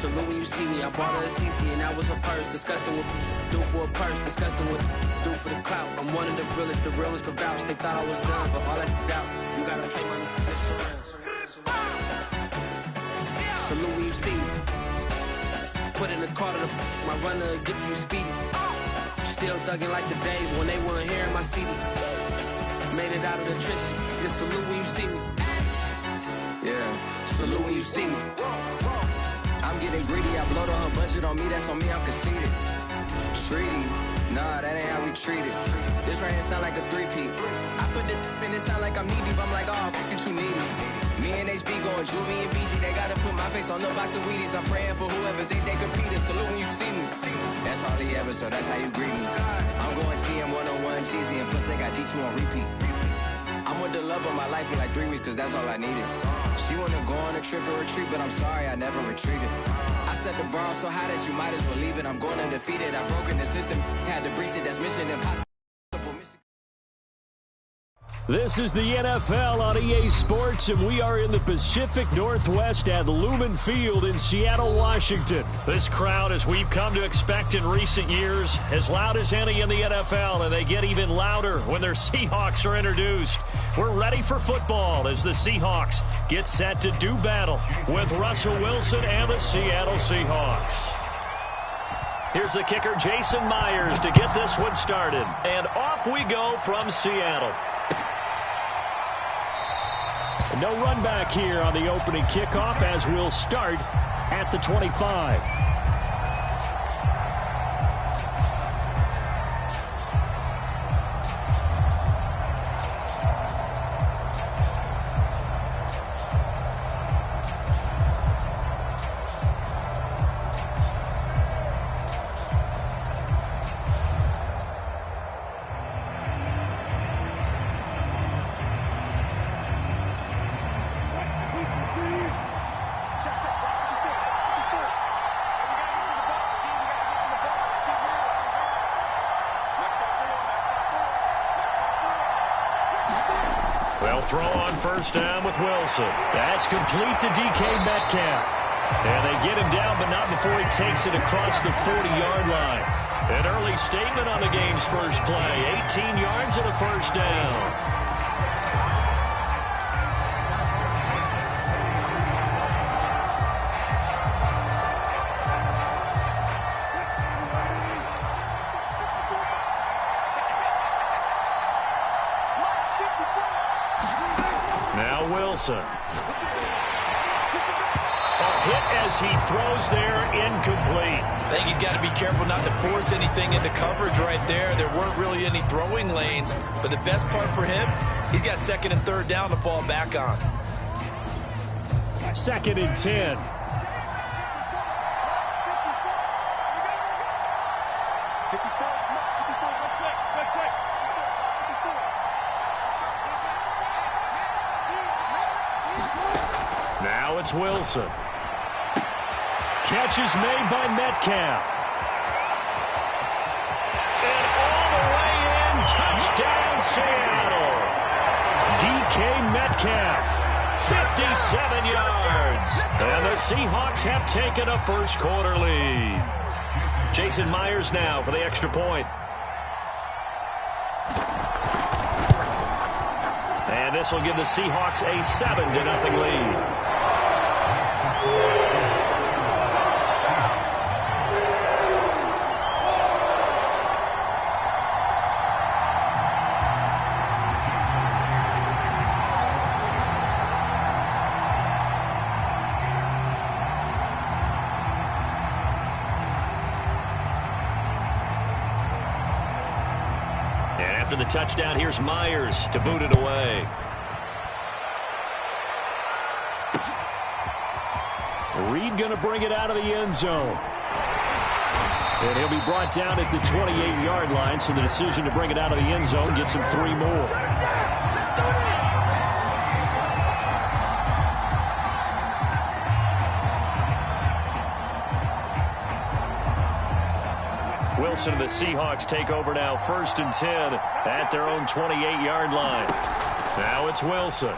Salute when you see me. I bought her a CC and that was her purse. Disgusting what do for a purse. Disgusting what do for the clout. I'm one of the realest. The real ones could vouch. They thought I was done, but all that doubt. You gotta play money. Salute when you see me. Put in the car to my runner, get to you speedy. Still thugging like the days when they weren't hearing my CD. Made it out of the trenches. Just salute when you see me. Yeah, salute when you see me. I'm getting greedy, I blowed on her budget on me, that's on me, I'm conceited. Treaty, nah, that ain't how we treat it. This right here sound like a three-peat. I put the in it sound like I'm knee-deep, I'm like, oh, you too needy. Me and HB going Juvie and BG, they gotta put my face on no box of Wheaties. I'm praying for whoever think they competed. Salute when you see me. That's all he ever, so that's how you greet me. I'm going TM 101 cheesy, and plus they got D2 on repeat. I'm with the love of my life for like 3 weeks, cause that's all I needed. She wanna go on a trip or retreat, but I'm sorry, I never retreated. I set the bar so high that you might as well leave it. I'm going undefeated, I've broken the system, had to breach it, that's mission impossible. This is the NFL on EA Sports, and we are in the Pacific Northwest at Lumen Field in Seattle, Washington. This crowd, as we've come to expect in recent years, as loud as any in the NFL, and they get even louder when their Seahawks are introduced. We're ready for football as the Seahawks get set to do battle with Russell Wilson and the Seattle Seahawks. Here's the kicker, Jason Myers, to get this one started. And off we go from Seattle. No run back here on the opening kickoff as we'll start at the 25. They'll throw on first down with Wilson. That's complete to DK Metcalf. And they get him down, but not before he takes it across the 40-yard line. An early statement on the game's first play. 18 yards and a first down. Now Wilson. A hit as he throws there, incomplete. I think he's got to be careful not to force anything into coverage right there. There weren't really any throwing lanes, but the best part for him, he's got second and third down to fall back on. 2nd and 10. Now it's Wilson. Catch is made by Metcalf. And all the way in, touchdown Seattle. DK Metcalf, 57 yards. And the Seahawks have taken a first quarter lead. Jason Myers now for the extra point. And this will give the Seahawks a 7-0 lead. And after the touchdown, here's Myers to boot it away. Reed going to bring it out of the end zone. And he'll be brought down at the 28-yard line, so the decision to bring it out of the end zone gets him 3 more. Wilson and the Seahawks take over now, 1st and 10 at their own 28-yard line. Now it's Wilson.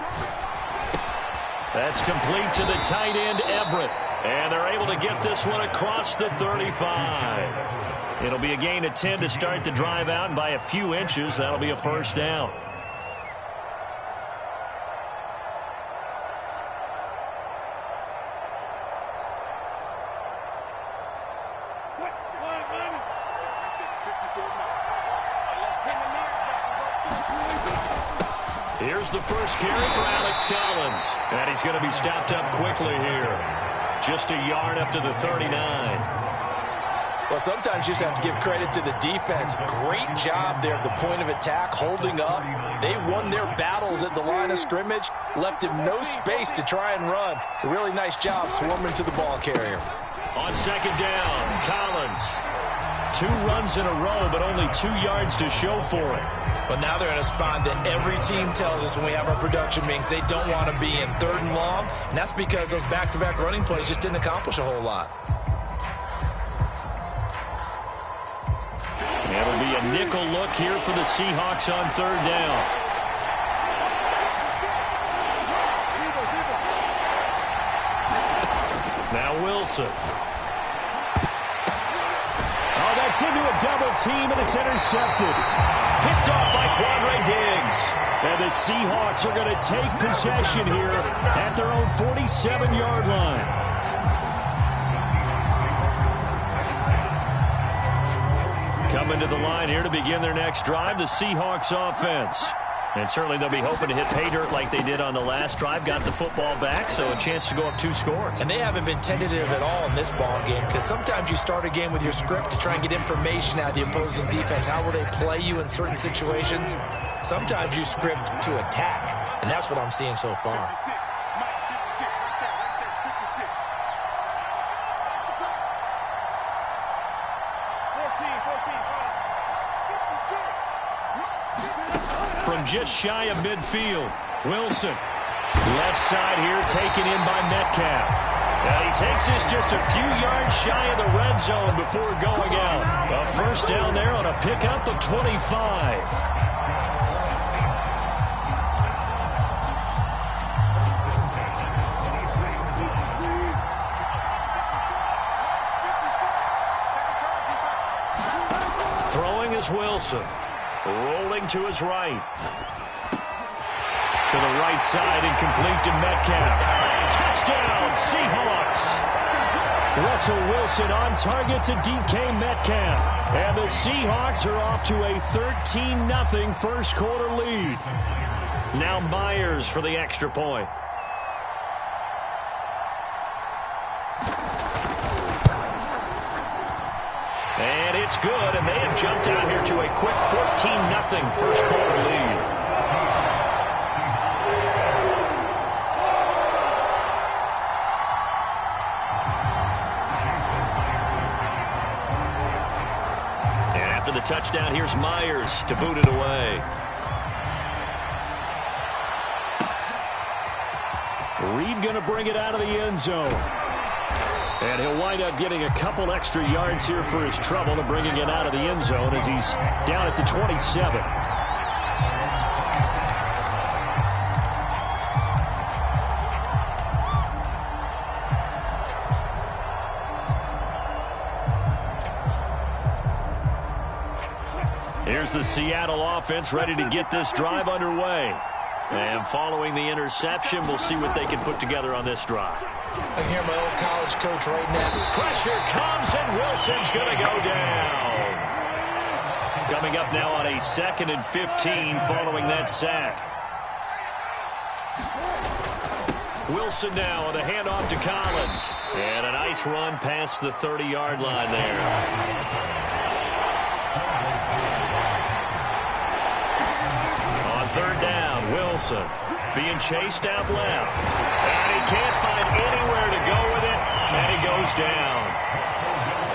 That's complete to the tight end, Everett. And they're able to get this one across the 35. It'll be a gain of 10 to start the drive out, and by a few inches, that'll be a first down. Here's the first carry for Alex Collins. And he's going to be stopped up quickly here. Just a yard up to the 39. Well, sometimes you just have to give credit to the defense. Great job there at the point of attack, holding up. They won their battles at the line of scrimmage, left him no space to try and run. A really nice job swarming to the ball carrier. On second down, Collins. 2 runs in a row, but only 2 yards to show for it. But now they're in a spot that every team tells us when we have our production meetings they don't want to be in, 3rd and long. And that's because those back-to-back running plays just didn't accomplish a whole lot. It'll be a nickel look here for the Seahawks on 3rd down. Now Wilson. Oh, that's into a double team, and it's intercepted. Picked off by Quandre Diggs. And the Seahawks are going to take possession here at their own 47-yard line. Coming to the line here to begin their next drive, the Seahawks offense. And certainly they'll be hoping to hit pay dirt like they did on the last drive. Got the football back, so a chance to go up 2 scores. And they haven't been tentative at all in this ball game, because sometimes you start a game with your script to try and get information out of the opposing defense. How will they play you in certain situations? Sometimes you script to attack, and that's what I'm seeing so far. From just shy of midfield, Wilson. Left side here taken in by Metcalf. And he takes this just a few yards shy of the red zone before going out. A first down there on a pickup of 25. Throwing is Wilson. Rolling to his right. To the right side and complete to Metcalf. Touchdown, Seahawks. Russell Wilson on target to DK Metcalf. And the Seahawks are off to a 13-0 first quarter lead. Now Myers for the extra point. And it's good, and they have jumped out here to a quick 14-0 first quarter lead. And after the touchdown, here's Myers to boot it away. Reed going to bring it out of the end zone. And he'll wind up getting a couple extra yards here for his trouble to bringing it out of the end zone as he's down at the 27. Here's the Seattle offense ready to get this drive underway. And following the interception, we'll see what they can put together on this drive. I can hear my old college coach right now. Pressure comes, and Wilson's going to go down. Coming up now on a 2nd and 15 following that sack. Wilson now on the handoff to Collins. And a nice run past the 30-yard line there. On 3rd down, Wilson being chased out left. And he can't find anywhere to go with it, and he goes down.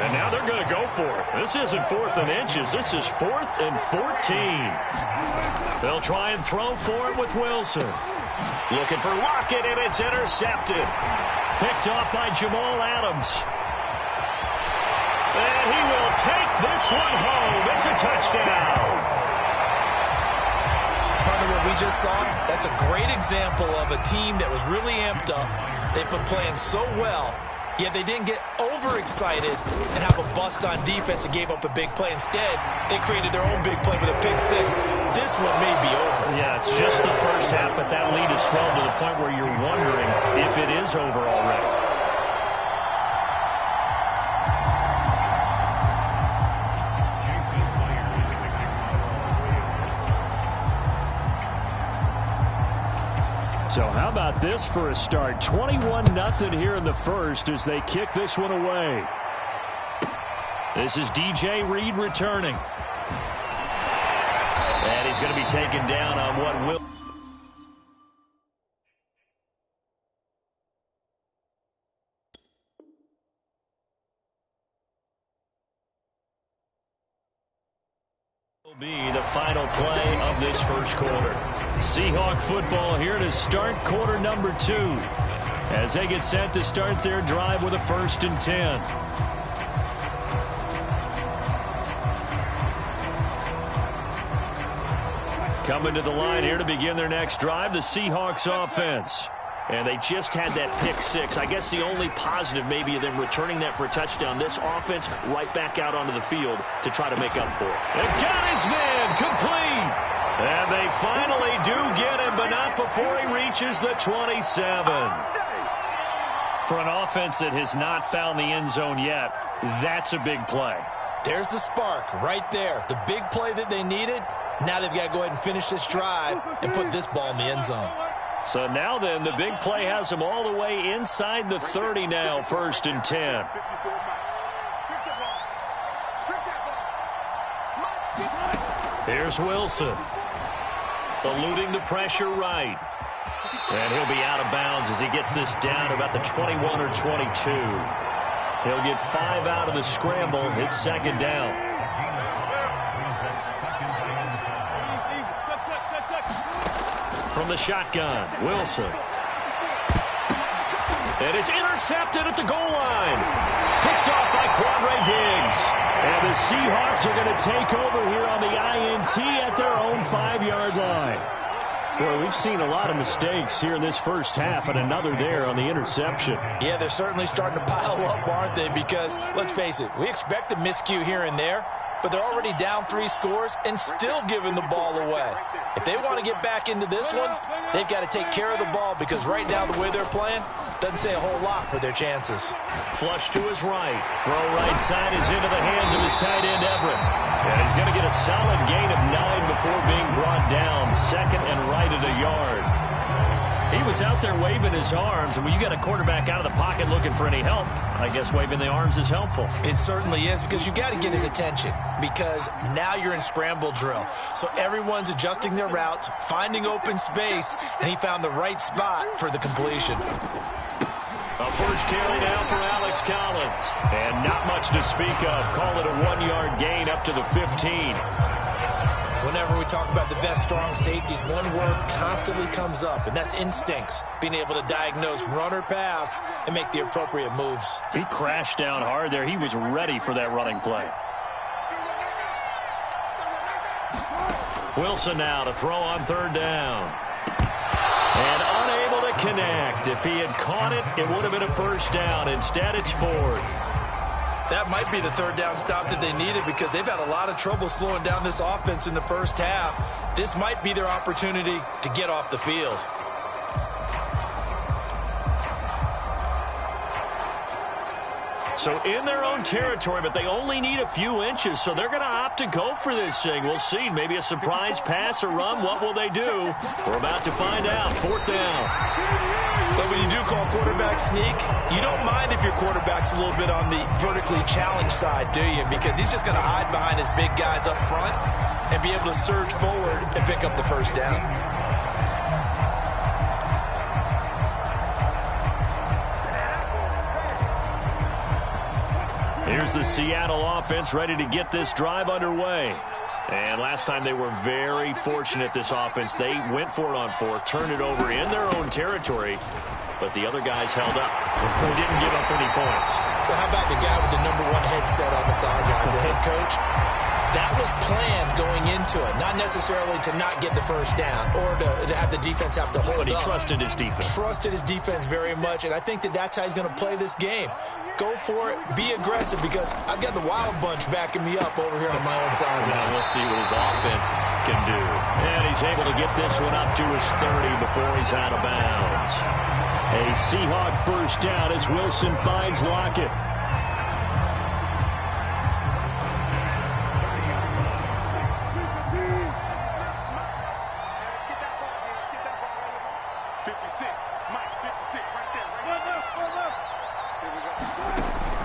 And now they're going to go for it. This isn't 4th and inches. This is 4th and 14. They'll try and throw for it with Wilson. Looking for Lockett, and it's intercepted. Picked off by Jamal Adams. And he will take this one home. It's a touchdown. What we just saw, that's a great example of a team that was really amped up. They've been playing so well, Yeah, they didn't get overexcited and have a bust on defense and gave up a big play. Instead, they created their own big play with a pick six. This one may be over. Yeah, it's just the first half, but that lead has swelled to the point where you're wondering if it is over already. So how about this for a start? 21-0 here in the first as they kick this one away. This is DJ Reed returning. And he's going to be taken down on what will... be the final play of this first quarter. Seahawk football here to start quarter number 2 as they get set to start their drive with a 1st and 10. Coming to the line here to begin their next drive, the Seahawks offense. And they just had that pick six. I guess the only positive maybe of them returning that for a touchdown. This offense right back out onto the field to try to make up for it. They've got his man complete. And they finally do get him, but not before he reaches the 27. For an offense that has not found the end zone yet, that's a big play. There's the spark right there. The big play that they needed. Now they've got to go ahead and finish this drive and put this ball in the end zone. So now then, the big play has them all the way inside the 30 now, 1st and 10. Here's Wilson. Eluding the pressure right. And he'll be out of bounds as he gets this down to about the 21 or 22. He'll get 5 out of the scramble. It's 2nd down. From the shotgun, Wilson. And it's intercepted at the goal line. Picked off by Quandre Diggs. And the Seahawks are going to take over here on the INT at their own 5-yard line. Well, we've seen a lot of mistakes here in this first half, and another there on the interception. Yeah, they're certainly starting to pile up, aren't they? Because, let's face it, we expect a miscue here and there, but they're already down 3 scores and still giving the ball away. If they want to get back into this one, they've got to take care of the ball because right now the way they're playing doesn't say a whole lot for their chances. Flush to his right. Throw right side is into the hands of his tight end, Everett. And he's going to get a solid gain of 9 before being brought down. 2nd and right at a yard. He was out there waving his arms, and when you got a quarterback out of the pocket looking for any help, I guess waving the arms is helpful. It certainly is because you got to get his attention because now you're in scramble drill. So everyone's adjusting their routes, finding open space, and he found the right spot for the completion. A first carry now for Alex Collins. And not much to speak of. Call it a 1-yard gain up to the 15. Whenever we talk about the best strong safeties, one word constantly comes up, and that's instincts. Being able to diagnose run or pass and make the appropriate moves. He crashed down hard there. He was ready for that running play. Wilson now to throw on 3rd down. And unable to connect. If he had caught it, it would have been a 1st down. Instead, it's 4th. That might be the 3rd down stop that they needed because they've had a lot of trouble slowing down this offense in the first half. This might be their opportunity to get off the field. So in their own territory, but they only need a few inches, so they're going to opt to go for this thing. We'll see. Maybe a surprise pass or run. What will they do? We're about to find out. 4th down. But when you do call quarterback sneak, you don't mind if your quarterback's a little bit on the vertically challenged side, do you? Because he's just going to hide behind his big guys up front and be able to surge forward and pick up the 1st down. Here's the Seattle offense ready to get this drive underway. And last time they were very fortunate, this offense. They went for it on 4th, turned it over in their own territory, but the other guys held up. They didn't give up any points. So how about the guy with the #1 headset on the sidelines, the head coach? That was planned going into it, not necessarily to not get the first down or to have the defense have to hold up. But he trusted his defense. Trusted his defense very much, and I think that's how he's going to play this game. Go for it. Be aggressive, because I've got the Wild Bunch backing me up over here on my own side. Yeah, we'll see what his offense can do. And he's able to get this one up to his 30 before he's out of bounds. A Seahawk first down as Wilson finds Lockett.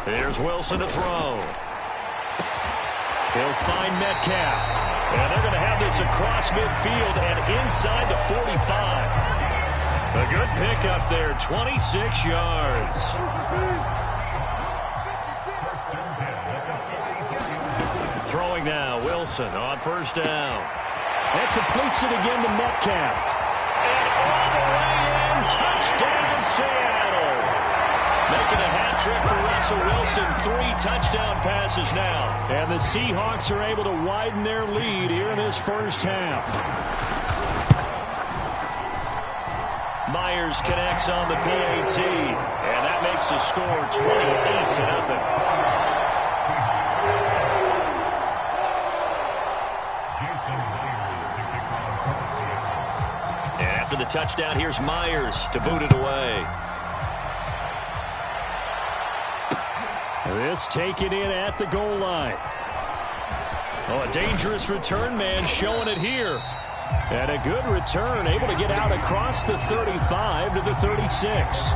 Here's Wilson to throw. He'll find Metcalf. And they're going to have this across midfield and inside the 45. A good pickup there, 26 yards. Throwing now, Wilson on first down. That completes it again to Metcalf. And all the way in, touchdown Seattle. Making a hat trick for Russell Wilson. 3 touchdown passes now. And the Seahawks are able to widen their lead here in this first half. Myers connects on the PAT. And that makes the score 28-0. And after the touchdown, here's Myers to boot it away. This taken in at the goal line. Oh, a dangerous return man showing it here. And a good return, able to get out across the 35 to the 36.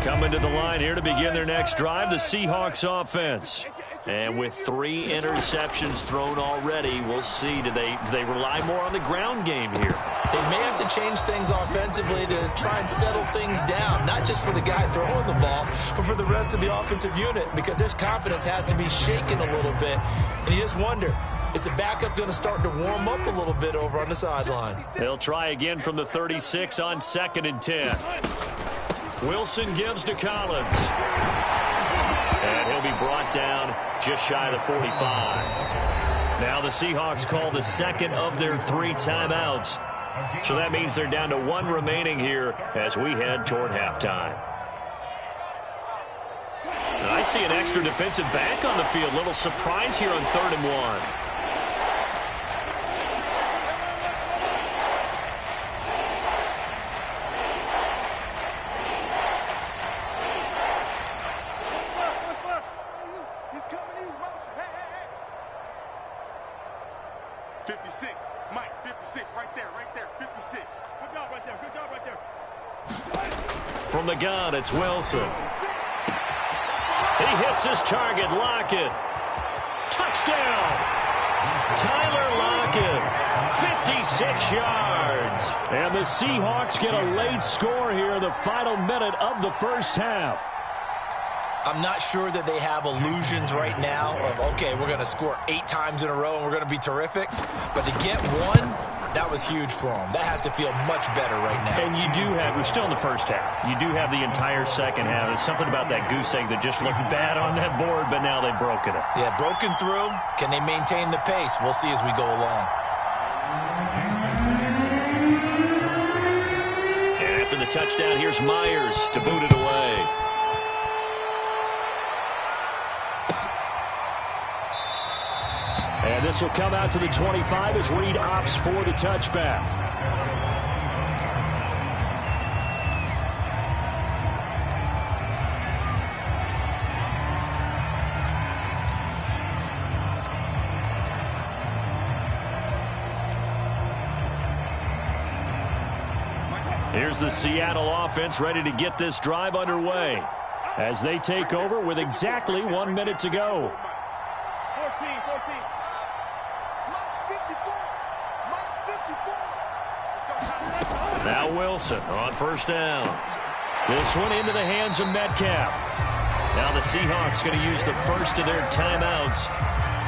Coming to the line here to begin their next drive, the Seahawks offense. And with 3 interceptions thrown already, we'll see. Do they rely more on the ground game here? They may have to change things offensively to try and settle things down, not just for the guy throwing the ball, but for the rest of the offensive unit, because their confidence has to be shaken a little bit. And you just wonder, is the backup going to start to warm up a little bit over on the sideline? They'll try again from the 36 on 2nd and 10. Wilson gives to Collins. And he'll be brought down just shy of the 45. Now the Seahawks call the second of their 3 timeouts. So that means they're down to 1 remaining here as we head toward halftime. And I see an extra defensive back on the field. Little surprise here on 3rd and 1. From the gun, it's Wilson. He hits his target, Lockett. Touchdown! Tyler Lockett, 56 yards. And the Seahawks get a late score here in the final minute of the first half. I'm not sure that they have illusions right now of, okay, we're going to score 8 times in a row and we're going to be terrific. But to get 1, that was huge for them. That has to feel much better right now. And you do have, we're still in the first half. You do have the entire second half. There's something about that goose egg that just looked bad on that board, but now they've broken it. Yeah, broken through. Can they maintain the pace? We'll see as we go along. And after the touchdown, here's Myers to boot it away. And this will come out to the 25 as Reed opts for the touchback. Here's the Seattle offense ready to get this drive underway as they take over with exactly 1 minute to go. 14. Now Wilson on first down. This one into the hands of Metcalf. Now the Seahawks going to use the first of their timeouts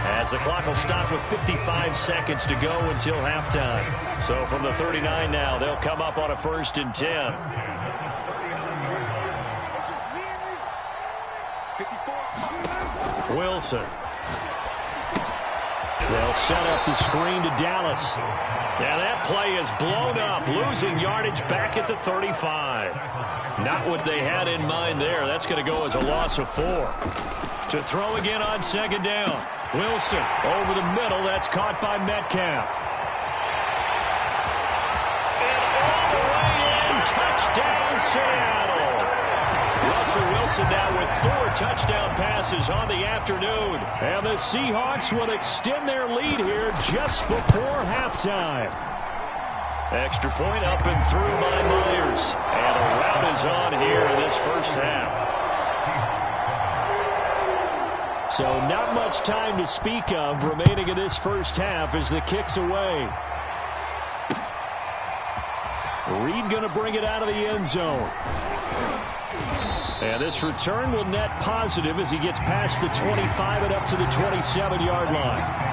As the clock will stop with 55 seconds to go until halftime. So from the 39 now, they'll come up on a 1st and 10. Wilson. They'll set up the screen to Dallas. Now that play is blown up, losing yardage back at the 35. Not what they had in mind there. That's going to go as a loss of 4. To throw again on 2nd down. Wilson over the middle. That's caught by Metcalf. And all the way in. Touchdown, Seattle. Russell Wilson now with 4 touchdown passes on the afternoon. And the Seahawks will extend their lead here just before halftime. Extra point up and through by Myers. And a rout is on here in this first half. So not much time to speak of remaining in this first half as the kick's away. Reed going to bring it out of the end zone. And this return will net positive as he gets past the 25 and up to the 27-yard line.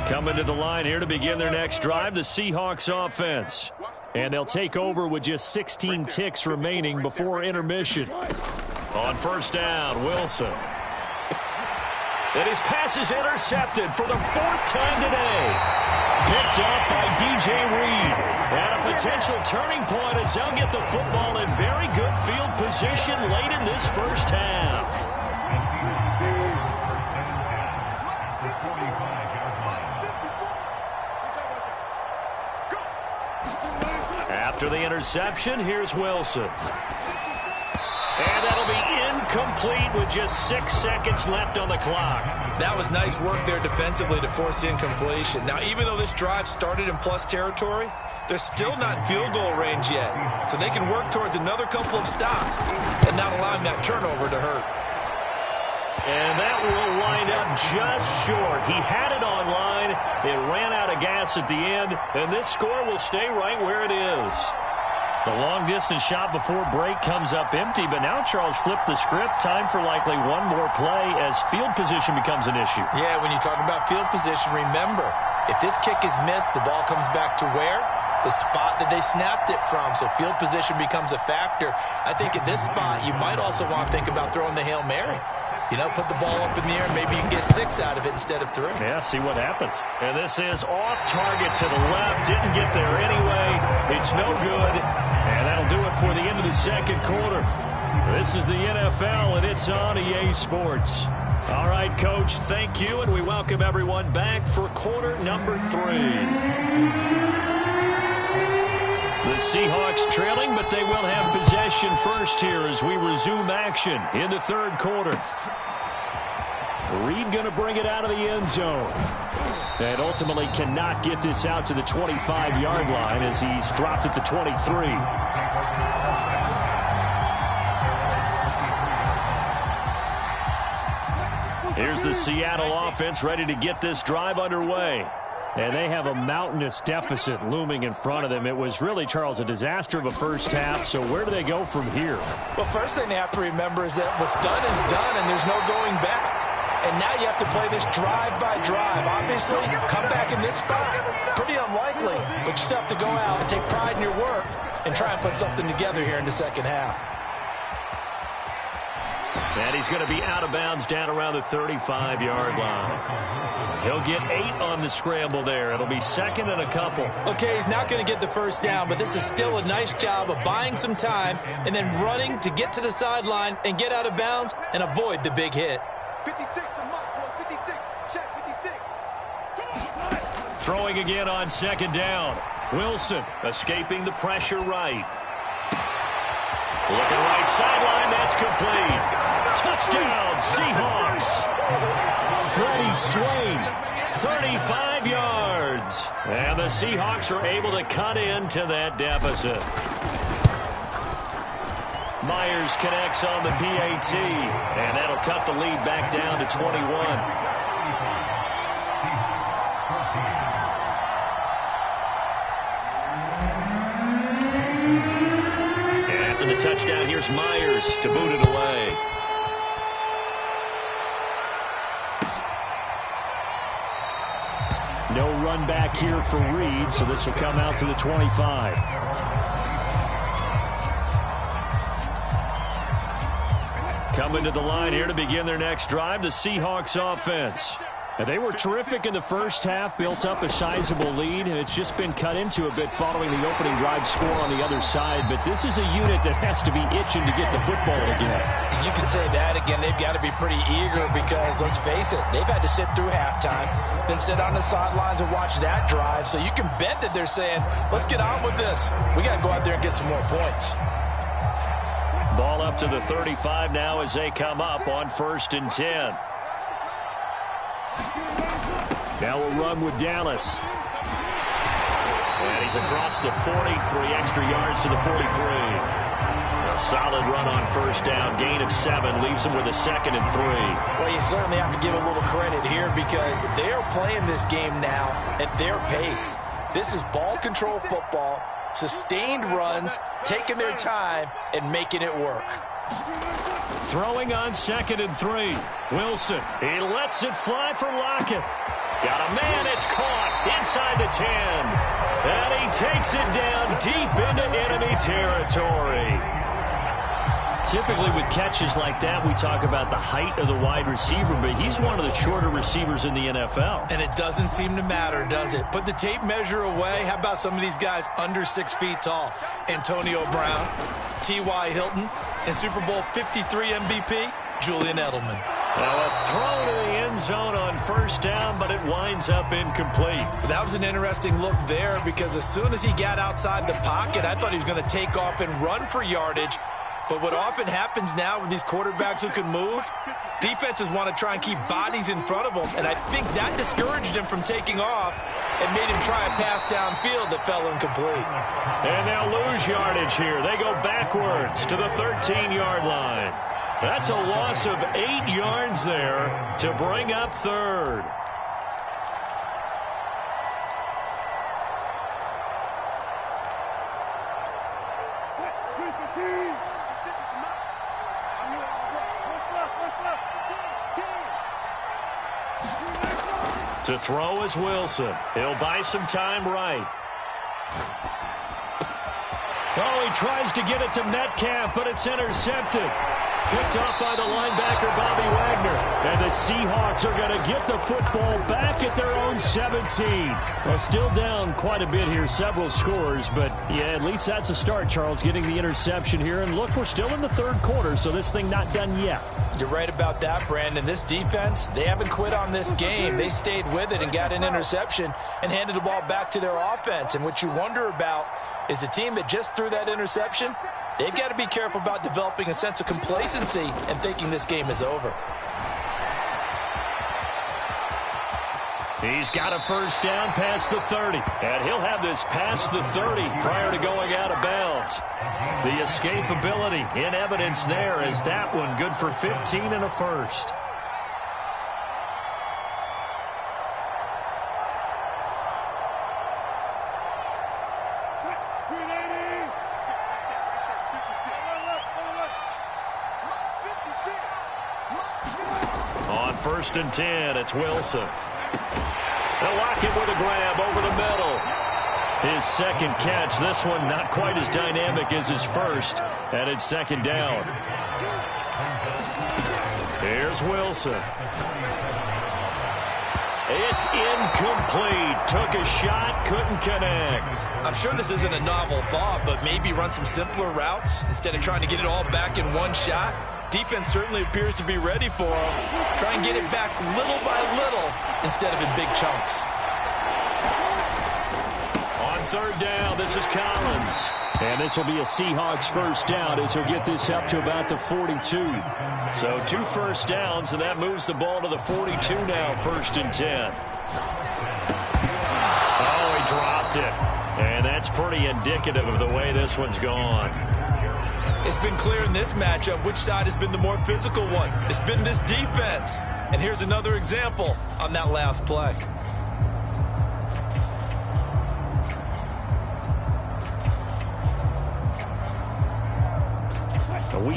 Coming to the line here to begin their next drive, the Seahawks offense. And they'll take over with just 16 ticks remaining before intermission. On 1st down, Wilson. And his pass is intercepted for the 4th time today. Picked up by DJ Reed. And a potential turning point as they'll get the football in very good field position late in this first half. After the interception, here's Wilson. And that'll be incomplete with just 6 seconds left on the clock. That was nice work there defensively to force incompletion. Now, even though this drive started in plus territory, they're still not in field goal range yet. So they can work towards another couple of stops and not allowing that turnover to hurt. And that will wind up just short. He had it on line. It ran out of gas at the end, and this score will stay right where it is. The long-distance shot before break comes up empty, but now Charles flipped the script. Time for likely one more play as field position becomes an issue. Yeah, when you talk about field position, remember, if this kick is missed, the ball comes back to where? The spot that they snapped it from, so field position becomes a factor. I think at this spot, you might also want to think about throwing the Hail Mary. You know, put the ball up in the air, maybe you can get 6 out of it instead of 3. Yeah, see what happens. And this is off target to the left. Didn't get there anyway. It's no good. And that'll do it for the end of the 2nd quarter. This is the NFL, and it's on EA Sports. All right, Coach, thank you, and we welcome everyone back for quarter number 3. The Seahawks trailing, but they will have possession first here as we resume action in the 3rd quarter. Reed going to bring it out of the end zone. And ultimately cannot get this out to the 25-yard line as he's dropped at the 23. Here's the Seattle offense ready to get this drive underway. And they have a mountainous deficit looming in front of them. It was really, Charles, a disaster of a first half. So where do they go from here? Well, first thing they have to remember is that what's done is done, and there's no going back. And now you have to play this drive by drive. Obviously, come back in this spot, pretty unlikely. But you still have to go out and take pride in your work and try and put something together here in the 2nd half. And he's going to be out of bounds down around the 35-yard line. He'll get 8 on the scramble there. It'll be 2nd and a couple. Okay, he's not going to get the first down, but this is still a nice job of buying some time and then running to get to the sideline and get out of bounds and avoid the big hit. 56, the mark was 56. Check 56. Throwing again on 2nd down. Wilson escaping the pressure right. Looking right sideline, that's complete. Touchdown, Seahawks. Freddie Swain, 35 yards. And the Seahawks are able to cut into that deficit. Myers connects on the PAT, and that'll cut the lead back down to 21. touchdown. Here's Myers to boot it away. No run back here for Reed, so this will come out to the 25. Coming to the line here to begin their next drive, the Seahawks offense. And they were terrific in the first half, built up a sizable lead, and it's just been cut into a bit following the opening drive score on the other side. But this is a unit that has to be itching to get the football again. You can say that again. They've got to be pretty eager because, let's face it, they've had to sit through halftime, then sit on the sidelines and watch that drive. So you can bet that they're saying, let's get on with this. We got to go out there and get some more points. Ball up to the 35 now as they come up on 1st and 10. Now we'll run with Dallas. And he's across the 40, 3 extra yards to the 43. A solid run on 1st down, gain of 7, leaves him with a 2nd and 3. Well, you certainly have to give a little credit here because they are playing this game now at their pace. This is ball control football, sustained runs, taking their time, and making it work. Throwing on 2nd and 3. Wilson, he lets it fly for Lockett. Got a man, it's caught inside the 10. And he takes it down deep into enemy territory. Typically with catches like that, we talk about the height of the wide receiver, but he's one of the shorter receivers in the NFL. And it doesn't seem to matter, does it? Put the tape measure away. How about some of these guys under 6 feet tall? Antonio Brown, T.Y. Hilton, and Super Bowl 53 MVP, Julian Edelman. Now a throw to the end zone on 1st down, but it winds up incomplete. That was an interesting look there because as soon as he got outside the pocket, I thought he was going to take off and run for yardage. But what often happens now with these quarterbacks who can move, defenses want to try and keep bodies in front of them, and I think that discouraged him from taking off and made him try a pass downfield that fell incomplete. And they'll lose yardage here. They go backwards to the 13-yard line. That's a loss of 8 yards there to bring up 3rd. To throw is Wilson. He'll buy some time right. Oh, he tries to get it to Metcalf, but it's intercepted. Picked off by the linebacker, Bobby Wagner. And the Seahawks are going to get the football back at their own 17. Well, still down quite a bit here, several scores. But, yeah, at least that's a start, Charles, getting the interception here. And, look, we're still in the 3rd quarter, so this thing not done yet. You're right about that, Brandon. This defense, they haven't quit on this game. They stayed with it and got an interception and handed the ball back to their offense. And what you wonder about is the team that just threw that interception, they've got to be careful about developing a sense of complacency and thinking this game is over. He's got a 1st down past the 30. And he'll have this past the 30 prior to going out of bounds. The escapability in evidence there is that one good for 15 and a 1st. On 1st and 10, it's Wilson. They'll lock it with a grab over the middle. His 2nd catch. This one not quite as dynamic as his 1st. And it's 2nd down. Here's Wilson. It's incomplete. Took a shot, couldn't connect. I'm sure this isn't a novel thought, but maybe run some simpler routes instead of trying to get it all back in one shot. Defense certainly appears to be ready for him. Try and get it back little by little instead of in big chunks. On 3rd down, this is Collins. And this will be a Seahawks 1st down as he'll get this up to about the 42. So 2 1st downs, and that moves the ball to the 42 now, 1st and 10. Oh, he dropped it. And that's pretty indicative of the way this one's gone. It's been clear in this matchup which side has been the more physical one. It's been this defense. And here's another example on that last play.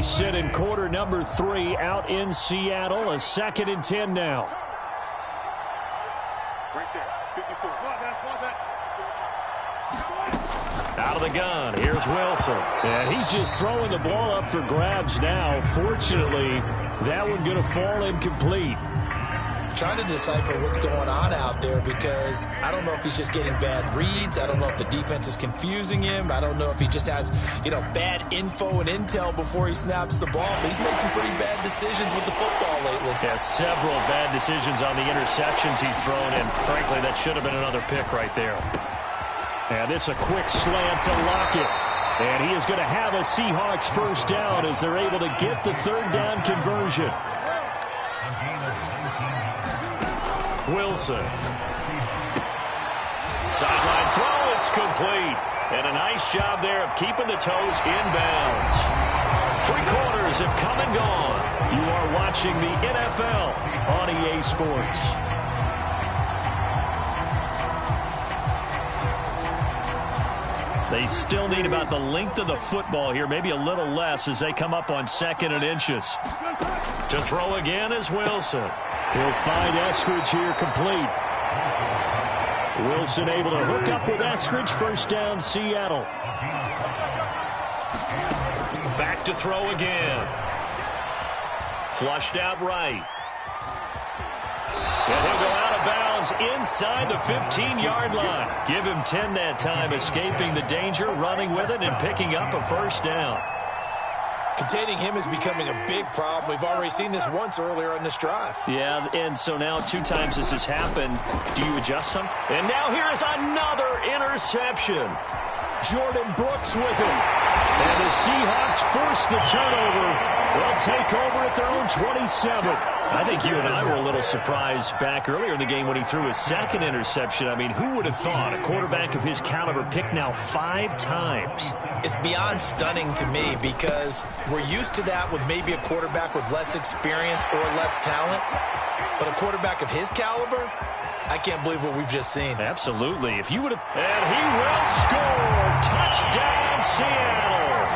we sit in quarter number 3 out in Seattle. A 2nd and 10 now. Right there. 54. Out of the gun, here's Wilson. And he's just throwing the ball up for grabs now. Fortunately, that one going to fall incomplete. Trying to decipher what's going on out there because I don't know if he's just getting bad reads. I don't know if the defense is confusing him. I don't know if he just has, bad info and intel before he snaps the ball. But he's made some pretty bad decisions with the football lately. Yeah, several bad decisions on the interceptions he's thrown, and frankly, that should have been another pick right there. And this a quick slant to Lockett. And he is going to have a Seahawks first down as they're able to get the 3rd down conversion. Wilson. Sideline throw, it's complete. And a nice job there of keeping the toes inbounds. 3 quarters have come and gone. You are watching the NFL on EA Sports. They still need about the length of the football here, maybe a little less as they come up on 2nd and inches. To throw again is Wilson. He'll find Eskridge here complete. Wilson able to hook up with Eskridge. First down, Seattle. Back to throw again. Flushed out right. And he'll go out of bounds inside the 15-yard line. Give him 10 that time, escaping the danger, running with it, and picking up a first down. Containing him is becoming a big problem. We've already seen this once earlier in this drive. Yeah, and so now 2 times this has happened. Do you adjust something? And now here is another interception. Jordan Brooks with him. And the Seahawks force the turnover. They'll take over at their own 27. I think you and I were a little surprised back earlier in the game when he threw his 2nd interception. I mean, who would have thought a quarterback of his caliber picked now 5 times? It's beyond stunning to me because we're used to that with maybe a quarterback with less experience or less talent. But a quarterback of his caliber, I can't believe what we've just seen. Absolutely. If you would have... And he will score. Touchdown, Seattle.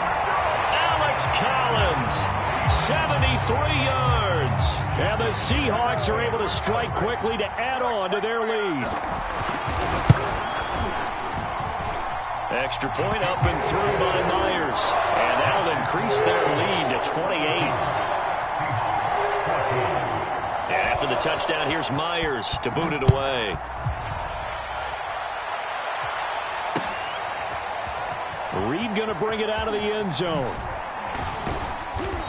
Alex Collins, 73 yards. And the Seahawks are able to strike quickly to add on to their lead. Extra point up and through by Myers. And that'll increase their lead to 28. And after the touchdown, here's Myers to boot it away. Reed going to bring it out of the end zone.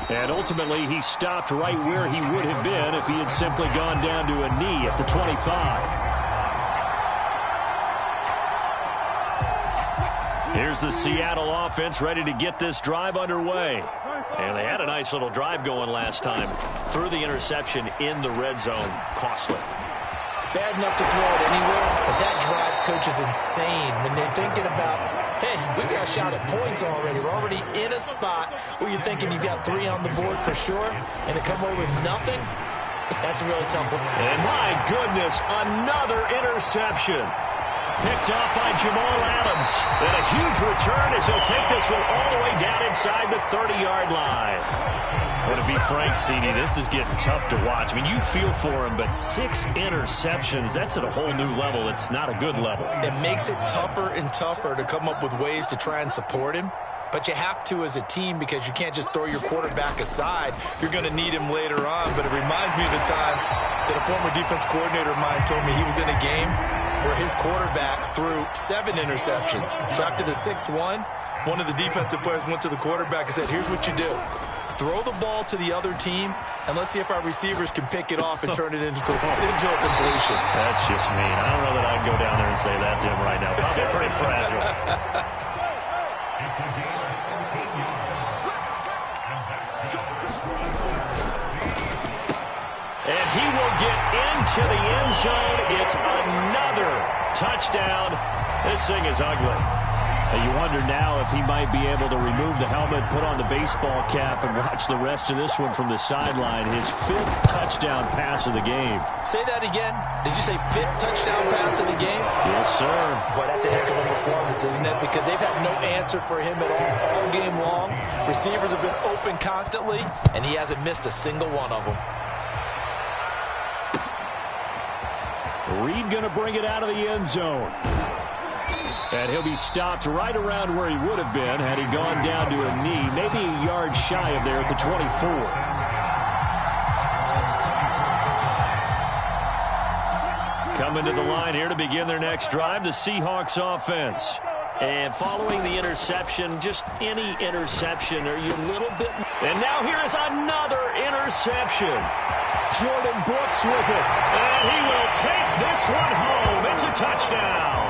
And ultimately, he stopped right where he would have been if he had simply gone down to a knee at the 25. Here's the Seattle offense ready to get this drive underway. And they had a nice little drive going last time. Threw the interception in the red zone. Costly. Bad enough to throw it anywhere, but that drives coaches insane when they're thinking about, hey, we got a shot at points already. We're already in a spot where you're thinking you got 3 on the board for sure, and to come away with nothing, that's a really tough one. And my goodness, another interception. Picked off by Jamal Adams. And a huge return as he'll take this one all the way down inside the 30-yard line. Well, to be frank, CD, this is getting tough to watch. I mean, you feel for him, but 6 interceptions, that's at a whole new level. It's not a good level. It makes it tougher and tougher to come up with ways to try and support him. But you have to as a team because you can't just throw your quarterback aside. You're going to need him later on. But it reminds me of the time that a former defense coordinator of mine told me he was in a game where his quarterback threw 7 interceptions. So after the 6th one of the defensive players went to the quarterback and said, here's what you do. Throw the ball to the other team, and let's see if our receivers can pick it off and turn it into a completion. That's just mean. I don't know that I'd go down there and say that to him right now. Probably pretty fragile. And he will get into the end zone. It's another touchdown. This thing is ugly. You wonder now if he might be able to remove the helmet, put on the baseball cap, and watch the rest of this one from the sideline. His 5th touchdown pass of the game. Say that again. Did you say 5th touchdown pass of the game? Yes, sir. Boy, that's a heck of a performance, isn't it? Because they've had no answer for him at all game long. Receivers have been open constantly, and he hasn't missed a single one of them. Reed going to bring it out of the end zone. And he'll be stopped right around where he would have been had he gone down to a knee, maybe a yard shy of there at the 24. Coming to the line here to begin their next drive, the Seahawks offense. And following the interception, just any interception, are you a little bit... And now here is another interception. Jordan Brooks with it. And he will take this one home. It's a touchdown.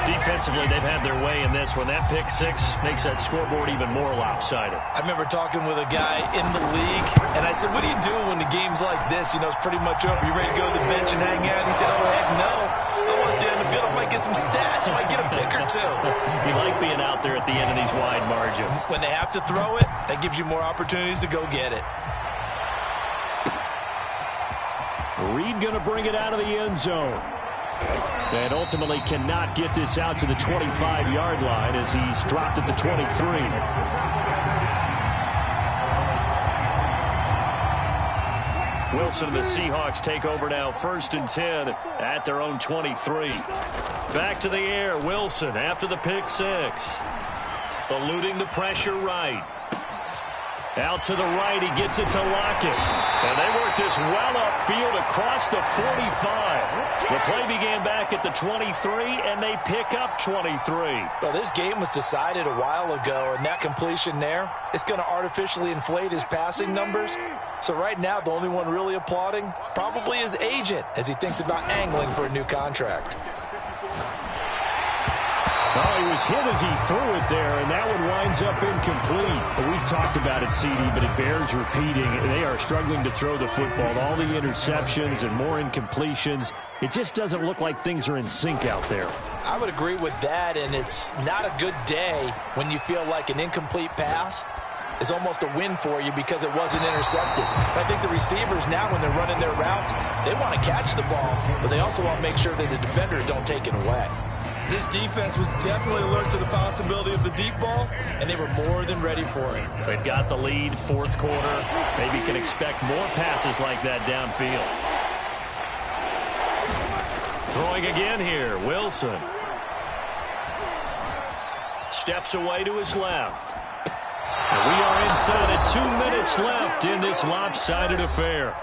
Defensively, they've had their way in this one. That pick six makes that scoreboard even more lopsided. I remember talking with a guy in the league, and I said, what do you do when the game's like this? You know, it's pretty much over. You ready to go to the bench and hang out? He said, oh, heck no. I want to stay on the field. I might get some stats. I might get a pick or two. You like being out there at the end of these wide margins. When they have to throw it, that gives you more opportunities to go get it. Reed going to bring it out of the end zone. And ultimately cannot get this out to the 25-yard line as he's dropped at the 23. Wilson and the Seahawks take over now, 1st and 10 at their own 23. Back to the air, Wilson after the pick six. Eluding the pressure right. Out to the right, he gets it to Lockett. And they work this well upfield across the 45. The play began back at the 23, and they pick up 23. Well, this game was decided a while ago, and that completion there is going to artificially inflate his passing numbers. So right now, the only one really applauding probably his agent as he thinks about angling for a new contract. Oh, he was hit as he threw it there, and that one winds up incomplete. We've talked about it, CD, but it bears repeating. They are struggling to throw the football. All the interceptions and more incompletions. It just doesn't look like things are in sync out there. I would agree with that, and it's not a good day when you feel like an incomplete pass is almost a win for you because it wasn't intercepted. But I think the receivers now, when they're running their routes, they want to catch the ball, but they also want to make sure that the defenders don't take it away. This defense was definitely alert to the possibility of the deep ball, and they were more than ready for it. They've got the lead, 4th quarter. Maybe can expect more passes like that downfield. Throwing again here, Wilson. Steps away to his left. And we are inside of 2 minutes left in this lopsided affair.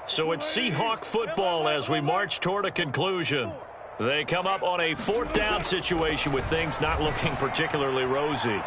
So it's Seahawk football as we march toward a conclusion. They come up on a 4th down situation with things not looking particularly rosy.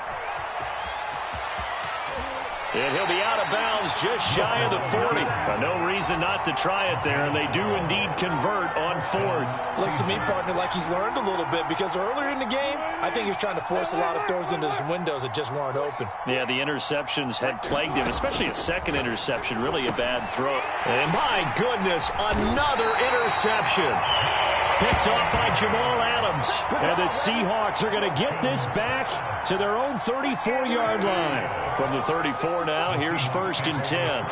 And he'll be out of bounds just shy of the 40. No reason not to try it there, and they do indeed convert on 4th. Looks to me, partner, like he's learned a little bit because earlier in the game, I think he was trying to force a lot of throws into some windows that just weren't open. Yeah, the interceptions had plagued him, especially a second interception, really a bad throw. And my goodness, another interception. Picked off by Jamal Adams. And the Seahawks are going to get this back to their own 34-yard line. From the 34 now, here's 1st and 10.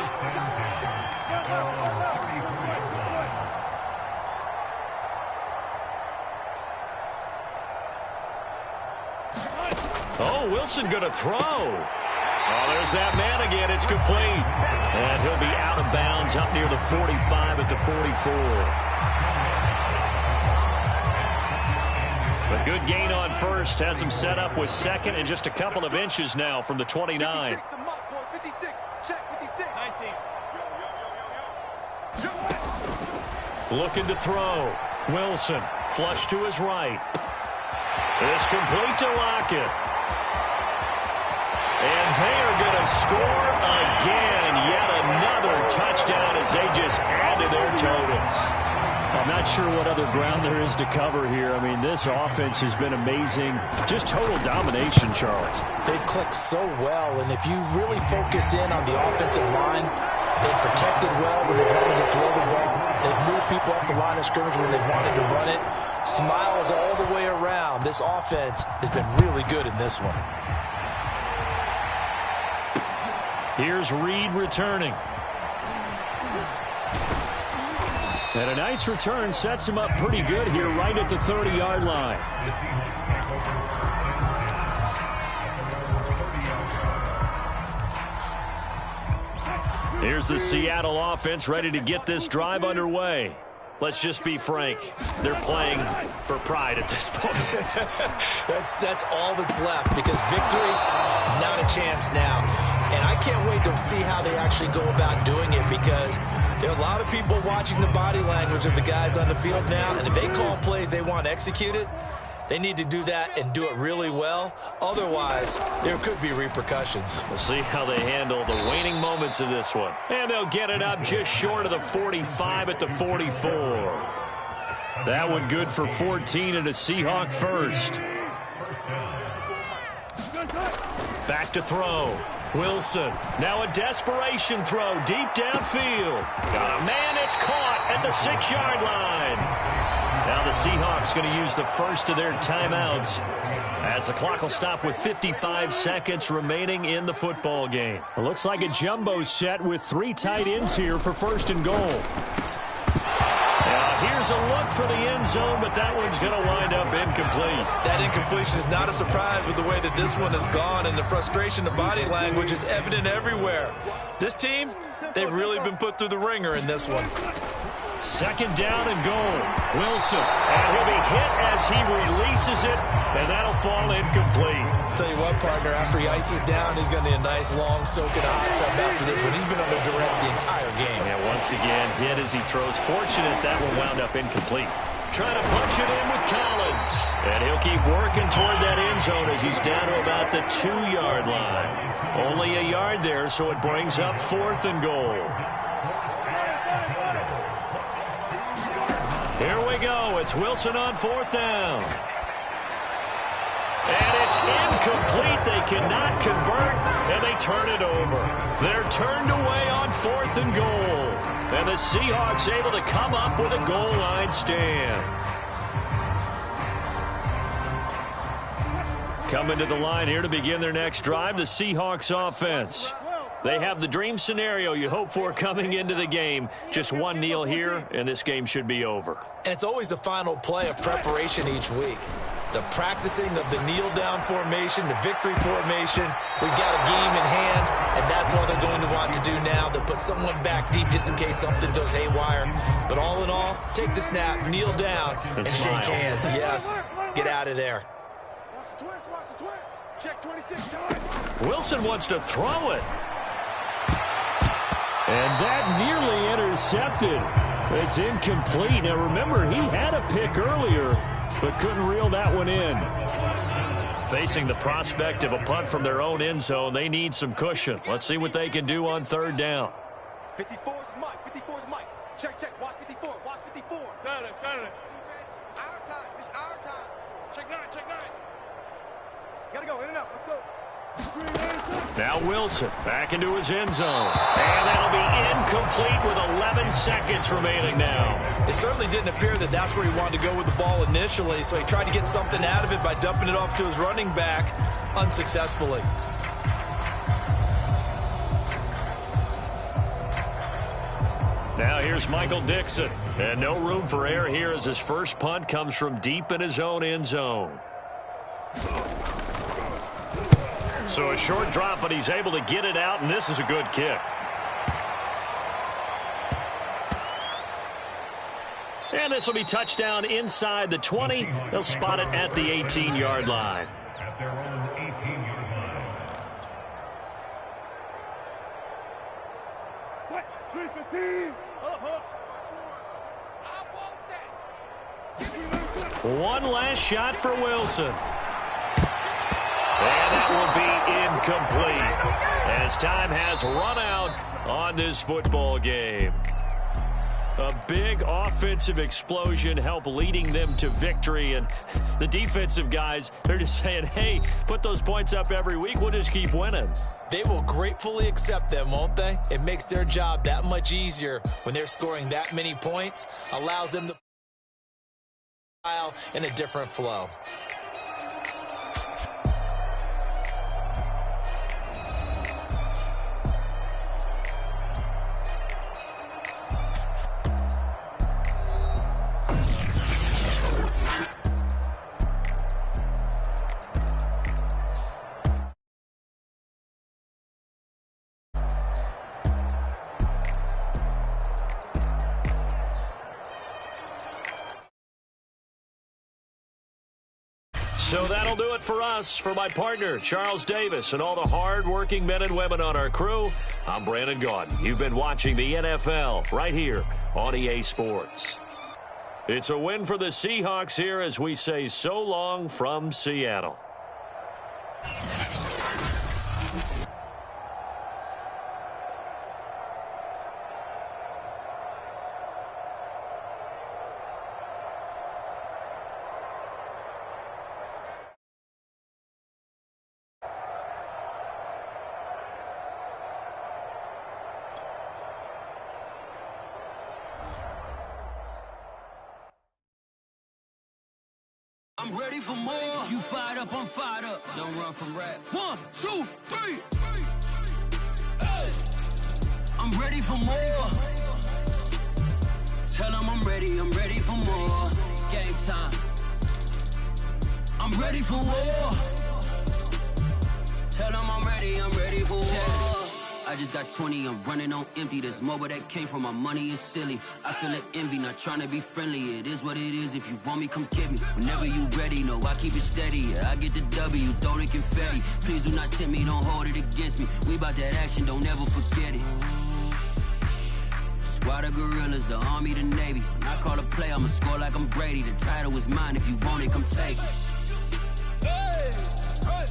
Oh, Wilson going to throw. Oh, there's that man again. It's complete. And he'll be out of bounds up near the 45 at the 44. A good gain on 1st, has him set up with 2nd and just a couple of inches now from the 29. Looking to throw. Wilson, flush to his right. It's complete to Lockett. And they are going to score again. Yet another touchdown as they just add to their totals. I'm not sure what other ground there is to cover here. I mean, this offense has been amazing. Just total domination, Charles. They've clicked so well, and if you really focus in on the offensive line, they've protected well when they wanted to throw the ball. They've moved people off the line of scrimmage when they wanted to run it. Smiles all the way around. This offense has been really good in this one. Here's Reed returning. And a nice return sets him up pretty good here right at the 30-yard line. Here's the Seattle offense ready to get this drive underway. Let's just be frank. They're playing for pride at this point. That's all that's left, because victory, not a chance now. And I can't wait to see how they actually go about doing it, because there are a lot of people watching the body language of the guys on the field now, and if they call plays they want executed, they need to do that and do it really well. Otherwise, there could be repercussions. We'll see how they handle the waning moments of this one. And they'll get it up just short of the 45 at the 44. That one good for 14 and a Seahawk first. Back to throw. Wilson. Now a desperation throw deep downfield. Got a man. It's caught at the 6-yard line. Now the Seahawks going to use the first of their timeouts as the clock will stop with 55 seconds remaining in the football game. It looks like a jumbo set with 3 tight ends here for first and goal. Now here's a look for the end zone, but that one's going to wind up incomplete. That incompletion is not a surprise with the way that this one has gone, and the frustration of body language is evident everywhere. This team, they've really been put through the ringer in this one. Second down and goal. Wilson. And he'll be hit as he releases it, and that'll fall incomplete. I'll tell you what, partner, after he ices down, he's going to need a nice, long soak in a hot tub after this one. He's been under duress the entire game. And once again, hit as he throws. Fortunate that one wound up incomplete. Trying to punch it in with Collins. And he'll keep working toward that end zone as he's down to about the 2-yard line. Only a yard there, so it brings up 4th and goal. Here we go. It's Wilson on 4th down. And it's incomplete. They cannot convert, and they turn it over. They're turned away on 4th and goal. And the Seahawks able to come up with a goal line stand. Coming to the line here to begin their next drive, the Seahawks offense. They have the dream scenario you hope for coming into the game. Just one kneel here, and this game should be over. And it's always the final play of preparation each week. The practicing of the kneel-down formation, the victory formation. We've got a game in hand, and that's all they're going to want to do now. They'll put someone back deep just in case something goes haywire. But all in all, take the snap, kneel down, and shake hands. Yes, get out of there. Watch the twist, watch the twist. Check 26, time. Wilson wants to throw it. And that nearly intercepted. It's incomplete. Now remember, he had a pick earlier, but couldn't reel that one in. Facing the prospect of a punt from their own end zone, they need some cushion. Let's see what they can do on 3rd down. 54 is Mike, 54 is Mike. Check, check, watch 54, watch 54. Got it, got it. Defense, our time, it's our time. Check 9, check 9. Gotta go, in and out, let's go. Now Wilson back into his end zone. And that'll be incomplete with 11 seconds remaining now. It certainly didn't appear that that's where he wanted to go with the ball initially, so he tried to get something out of it by dumping it off to his running back unsuccessfully. Now here's Michael Dixon. And no room for error here as his first punt comes from deep in his own end zone. So a short drop, but he's able to get it out, and this is a good kick. And this will be touchdown inside the 20. They'll spot it at the 18-yard line. One last shot for Wilson. And that will be incomplete as time has run out on this football game. A big offensive explosion helped leading them to victory. And the defensive guys, they're just saying, hey, put those points up every week. We'll just keep winning. They will gratefully accept them, won't they? It makes their job that much easier when they're scoring that many points. Allows them to file in a different flow. So that'll do it for us. For my partner, Charles Davis, and all the hard-working men and women on our crew, I'm Brandon Gaudin. You've been watching the NFL right here on EA Sports. It's a win for the Seahawks here as we say so long from Seattle. I'm ready for more. You fired up, I'm fired up. Don't run from rap. 1, 2, 3. Hey. I'm ready for more. Tell them I'm ready for more. Game time. I'm ready for war. Tell them I'm ready for war. I just got 20, I'm running on empty. This mobile that came from my money is silly. I feel it envy, not trying to be friendly. It is what it is, if you want me, come get me. Whenever you ready, no, I keep it steady. Yeah, I get the W, throw the confetti. Please do not tempt me, don't hold it against me. We about that action, don't ever forget it. Squad of gorillas, the army, the navy. When I call a play, I'ma score like I'm Brady. The title is mine, if you want it, come take it.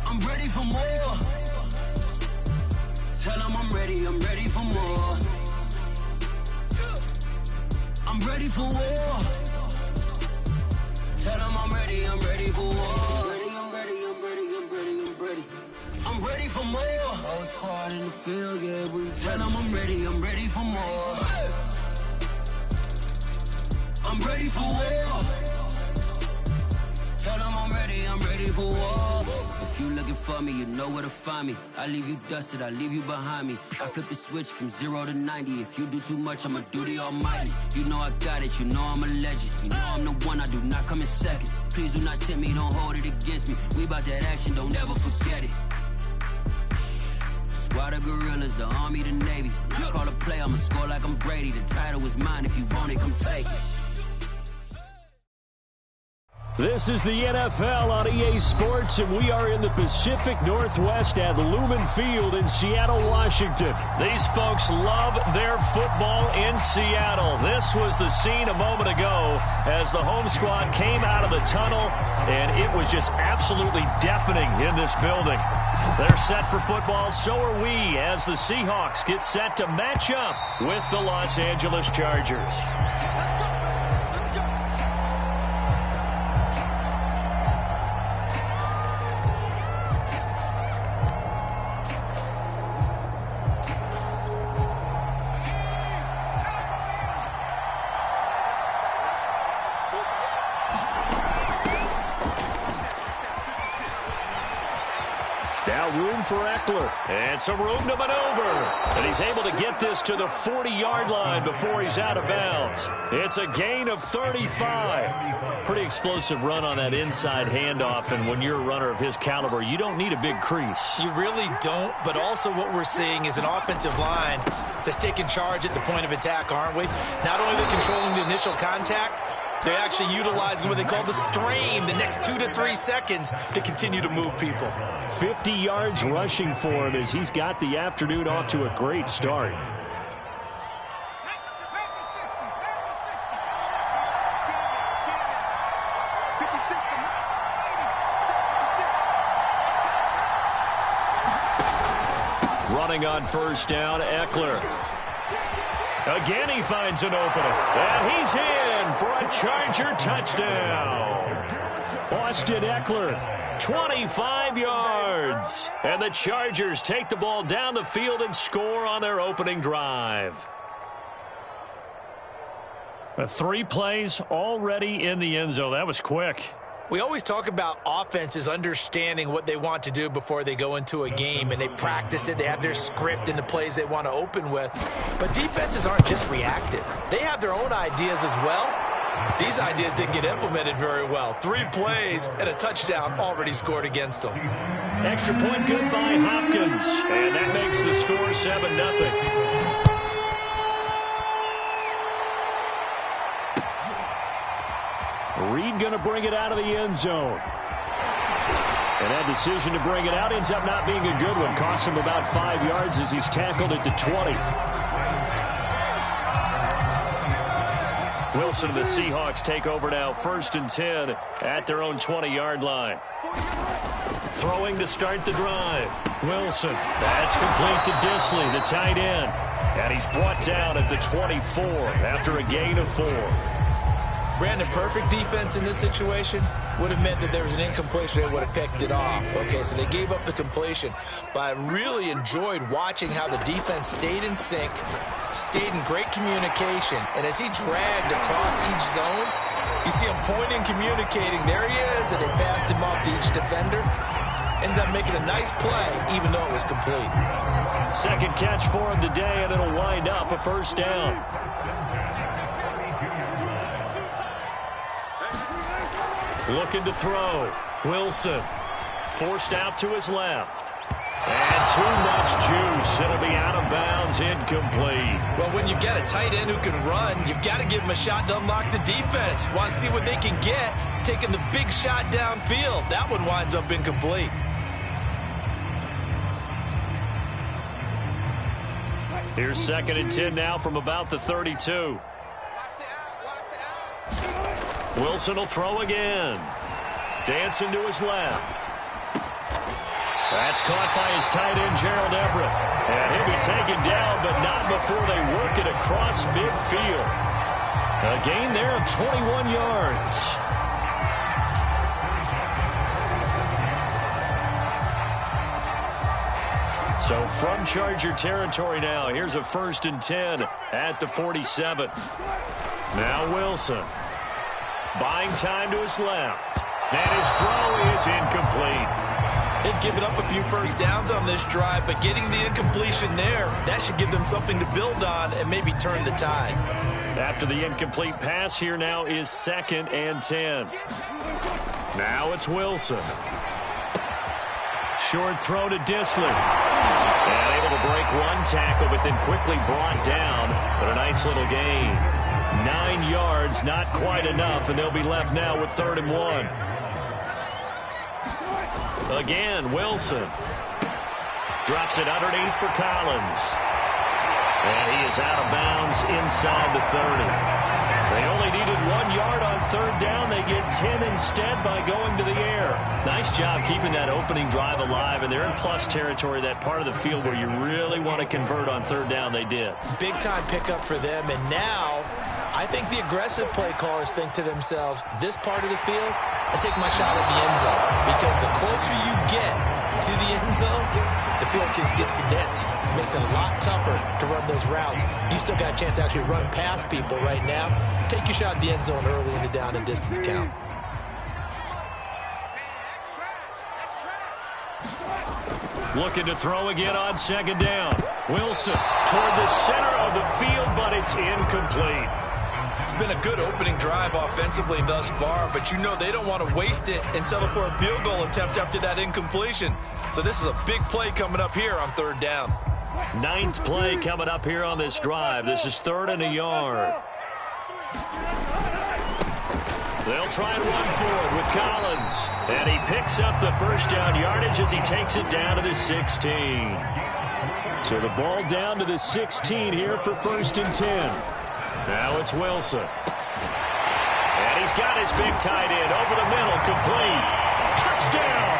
I'm ready for more. Tell them I'm ready for more. I'm ready for war. Tell them I'm ready for war. I'm ready. I'm ready for more. Whole squad in the field, yeah, we tell them I'm ready for more. I'm ready for war. Tell them I'm ready for war. If you looking for me, you know where to find me. I leave you dusted, I leave you behind me. I flip the switch from 0 to 90. If you do too much, I'ma do the almighty. You know I got it, you know I'm a legend. You know I'm the one, I do not come in second. Please do not tempt me, don't hold it against me. We about that action, don't ever forget it. Squad of gorillas, the army, the navy. When I call a play, I'ma score like I'm Brady. The title is mine, if you want it, come take it. This is the NFL on EA Sports, and we are in the Pacific Northwest at Lumen Field in Seattle, Washington. These folks love their football in Seattle. This was the scene a moment ago as the home squad came out of the tunnel, and it was just absolutely deafening in this building. They're set for football, so are we, as the Seahawks get set to match up with the Los Angeles Chargers. Room for Eckler, and some room to maneuver. And he's able to get this to the 40-yard line before he's out of bounds. It's a gain of 35. Pretty explosive run on that inside handoff, and when you're a runner of his caliber, you don't need a big crease. You really don't, but also what we're seeing is an offensive line that's taking charge at the point of attack, aren't we? Not only are they controlling the initial contact, they're actually utilizing what they call the strain, the next 2 to 3 seconds, to continue to move people. 50 yards rushing for him as he's got the afternoon off to a great start. Running on first down, Eckler. Again, he finds an opening. And he's in for a Charger touchdown. Austin Eckler, 25 yards. And the Chargers take the ball down the field and score on their opening drive. 3 plays already in the end zone. That was quick. We always talk about offenses understanding what they want to do before they go into a game, and they practice it. They have their script and the plays they want to open with. But defenses aren't just reactive. They have their own ideas as well. These ideas didn't get implemented very well. 3 plays and a touchdown already scored against them. Extra point good by Hopkins, and that makes the score 7-0. Reed going to bring it out of the end zone. And that decision to bring it out ends up not being a good one. Costs him about 5 yards as he's tackled at the 20. Wilson and the Seahawks take over now. 1st and 10 at their own 20-yard line. Throwing to start the drive. Wilson. That's complete to Disley, the tight end. And he's brought down at the 24 after a gain of 4. Brandon, perfect defense in this situation would have meant that there was an incompletion. They would have picked it off. Okay, so they gave up the completion. But I really enjoyed watching how the defense stayed in sync, stayed in great communication. And as he dragged across each zone, you see him pointing, communicating. There he is, and they passed him off to each defender. Ended up making a nice play, even though it was complete. Second catch for him today, and it'll wind up a 1st down. Looking to throw. Wilson forced out to his left. And too much juice. It'll be out of bounds, incomplete. Well, when you've got a tight end who can run, you've got to give him a shot to unlock the defense. Want to see what they can get, taking the big shot downfield. That one winds up incomplete. Here's 2nd and 10 now from about the 32. Wilson will throw again. Dancing to his left. That's caught by his tight end, Gerald Everett. And he'll be taken down, but not before they work it across midfield. A gain there of 21 yards. So from Charger territory now, here's a 1st and 10 at the 47. Now Wilson. Buying time to his left. And his throw is incomplete. They've given up a few 1st downs on this drive, but getting the incompletion there, that should give them something to build on and maybe turn the tide. After the incomplete pass, here now is 2nd and 10. Now it's Wilson. Short throw to Disley. And able to break one tackle, but then quickly brought down. But a nice little gain. 9 yards, not quite enough, and they'll be left now with 3rd and 1. Again, Wilson. Drops it underneath for Collins. And he is out of bounds inside the 30. They only needed 1 yard on 3rd down. They get 10 instead by going to the air. Nice job keeping that opening drive alive, and they're in plus territory, that part of the field where you really want to convert on 3rd down. They did. Big-time pickup for them, and now I think the aggressive play callers think to themselves, this part of the field, I take my shot at the end zone, because the closer you get to the end zone, the field gets condensed. It makes it a lot tougher to run those routes. You still got a chance to actually run past people right now. Take your shot at the end zone early in the down and distance count. Looking to throw again on 2nd down. Wilson toward the center of the field, but it's incomplete. It's been a good opening drive offensively thus far, but you know they don't want to waste it and settle for a field goal attempt after that incompletion. So this is a big play coming up here on 3rd down. 9th play coming up here on this drive. This is 3rd and a yard. They'll try and run forward with Collins. And he picks up the 1st down yardage as he takes it down to the 16. So the ball down to the 16 here for 1st and 10. Now it's Wilson. And he's got his big tight end over the middle, complete. Touchdown!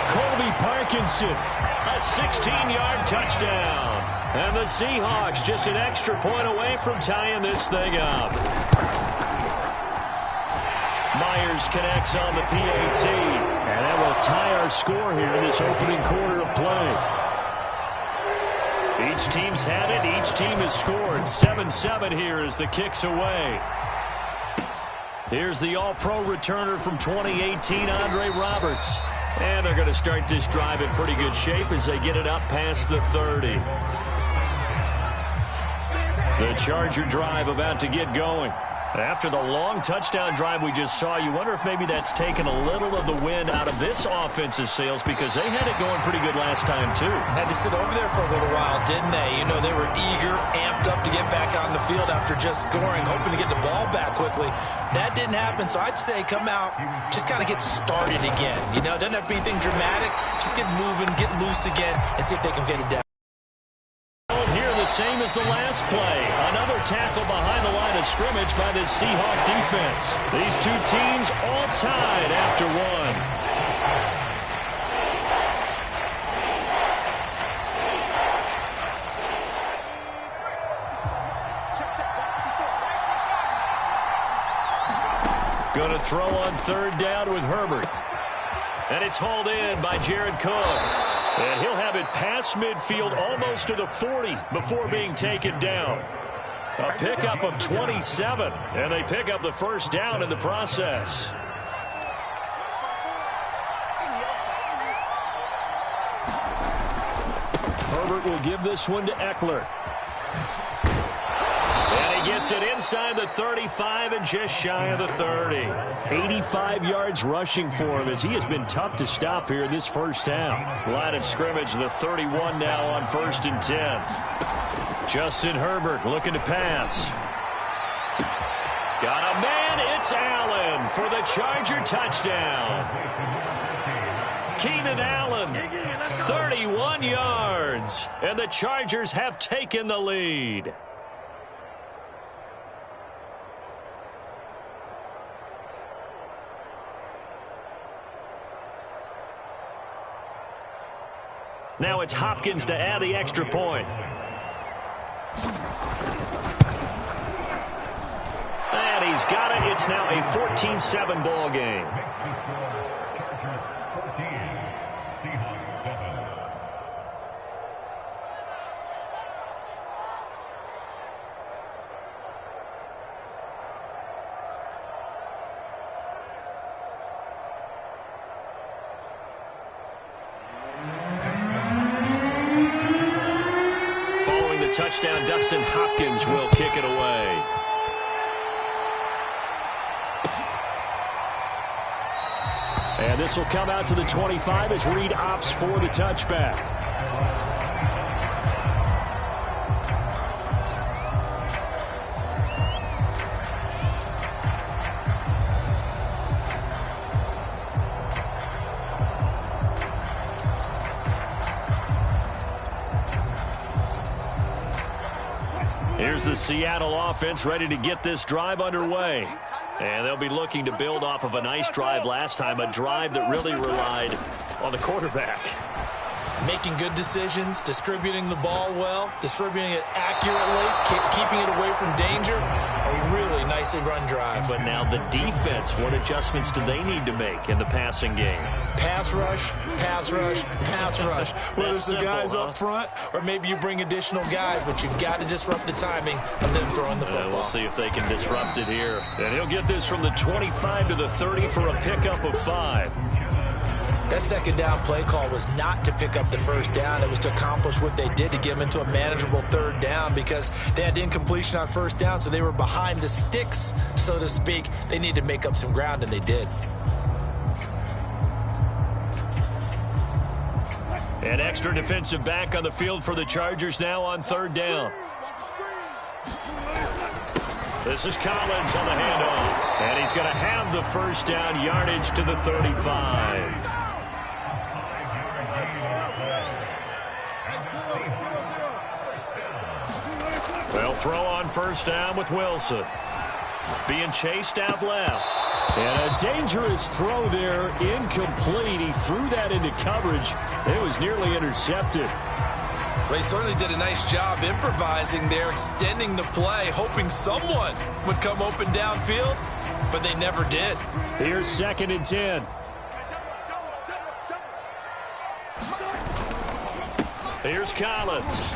Colby Parkinson, a 16-yard touchdown. And the Seahawks just an extra point away from tying this thing up. Myers connects on the PAT. And that will tie our score here in this opening quarter of play. Each team's had it. Each team has scored. 7-7 here as the kick's away. Here's the all-pro returner from 2018, Andre Roberts. And they're going to start this drive in pretty good shape as they get it up past the 30. The Charger drive about to get going. After the long touchdown drive we just saw, you wonder if maybe that's taken a little of the wind out of this offensive sails because they had it going pretty good last time, too. Had to sit over there for a little while, didn't they? You know, they were eager, amped up to get back on the field after just scoring, hoping to get the ball back quickly. That didn't happen, so I'd say come out, just kind of get started again. You know, it doesn't have to be anything dramatic. Just get moving, get loose again, and see if they can get it down. The same as the last play. Another tackle behind the line of scrimmage by this Seahawk defense. These two teams all tied after one. Going to throw on third down with Herbert. And it's hauled in by Jared Cook. And he'll have it past midfield almost to the 40 before being taken down. A pickup of 27, and they pick up the first down in the process. Herbert will give this one to Eckler. And he gets it inside the 35 and just shy of the 30. 85 yards rushing for him as he has been tough to stop here in this first half. Line of scrimmage, the 31 now on 1st and 10. Justin Herbert looking to pass. Got a man, it's Allen for the Charger touchdown. Keenan Allen, 31 yards, and the Chargers have taken the lead. Now it's Hopkins to add the extra point. And he's got it. It's now a 14-7 ball game. Touchdown, Dustin Hopkins will kick it away. And this will come out to the 25 as Reed opts for the touchback. Here's the Seattle offense ready to get this drive underway. And they'll be looking to build off of a nice drive last time, a drive that really relied on the quarterback. Making good decisions, distributing the ball well, distributing it accurately, keeping it away from danger. A really nicely run drive. But now the defense, what adjustments do they need to make in the passing game? Pass rush, pass rush, pass rush. Whether it's the guys up front or maybe you bring additional guys, but you've got to disrupt the timing of them throwing the football. We'll see if they can disrupt it here. And he'll get this from the 25 to the 30 for a pickup of 5. That second down play call was not to pick up the first down. It was to accomplish what they did to get them into a manageable third down because they had incompletion on first down, so they were behind the sticks, so to speak. They needed to make up some ground, and they did. An extra defensive back on the field for the Chargers now on third down. This is Collins on the handoff, and he's going to have the first down, yardage to the 35. They'll throw on first down with Wilson. Being chased out left. And a dangerous throw there, incomplete. He threw that into coverage. It was nearly intercepted. Well, he certainly did a nice job improvising there, extending the play, hoping someone would come open downfield, but they never did. Here's 2nd and 10. Here's Collins.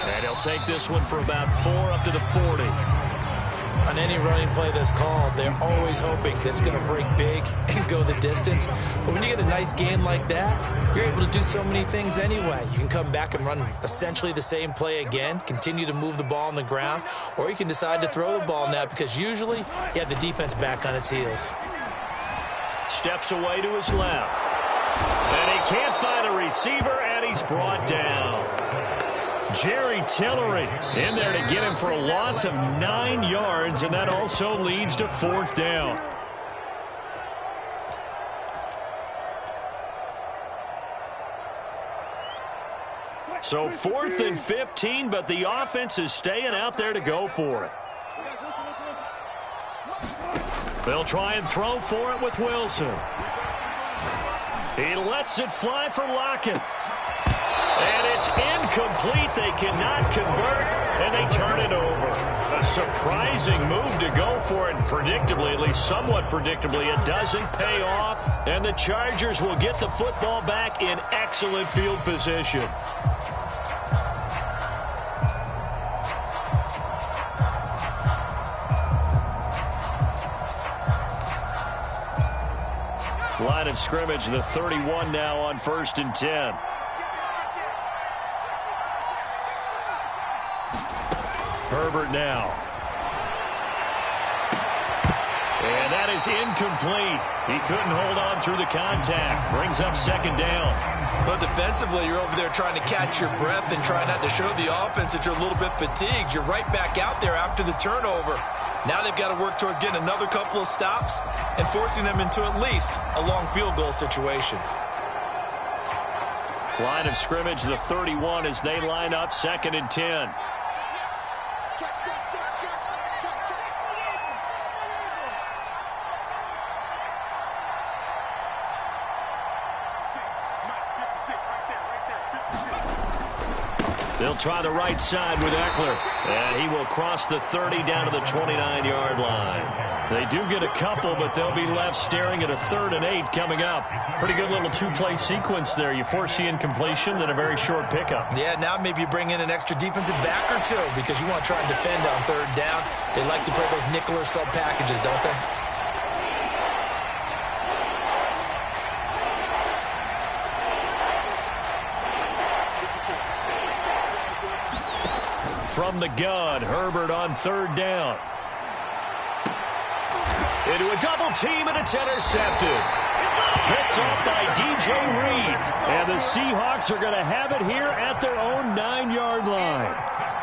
And he'll take this one for about 4 up to the 40. On any running play that's called, they're always hoping that it's going to break big and go the distance. But when you get a nice gain like that, you're able to do so many things anyway. You can come back and run essentially the same play again, continue to move the ball on the ground, or you can decide to throw the ball now because usually you have the defense back on its heels. Steps away to his left. And he can't find a receiver, and he's brought down. Jerry Tillery in there to get him for a loss of 9 yards, and that also leads to 4th down. So 4th and 15, but the offense is staying out there to go for it. They'll try and throw for it with Wilson. He lets it fly for Lockett. And it's incomplete. They cannot convert, and they turn it over. A surprising move to go for it. Predictably, at least somewhat predictably, it doesn't pay off. And the Chargers will get the football back in excellent field position. Line of scrimmage, the 31 now on 1st and 10. Herbert now. And that is incomplete. He couldn't hold on through the contact. Brings up 2nd down. But defensively, you're over there trying to catch your breath and try not to show the offense that you're a little bit fatigued. You're right back out there after the turnover. Now they've got to work towards getting another couple of stops and forcing them into at least a long field goal situation. Line of scrimmage, the 31 as they line up 2nd and 10. They'll try the right side with Eckler. And he will cross the 30 down to the 29-yard line. They do get a couple, but they'll be left staring at a 3rd and 8 coming up. Pretty good little 2-play sequence there. You force the incompletion, then a very short pickup. Yeah, now maybe you bring in an extra defensive back or two because you want to try and defend on 3rd down. They like to play those nickel or sub packages, don't they? From the gun, Herbert on 3rd down. Into a double team, and it's intercepted. Picked off by DJ Reed. And the Seahawks are going to have it here at their own 9-yard line.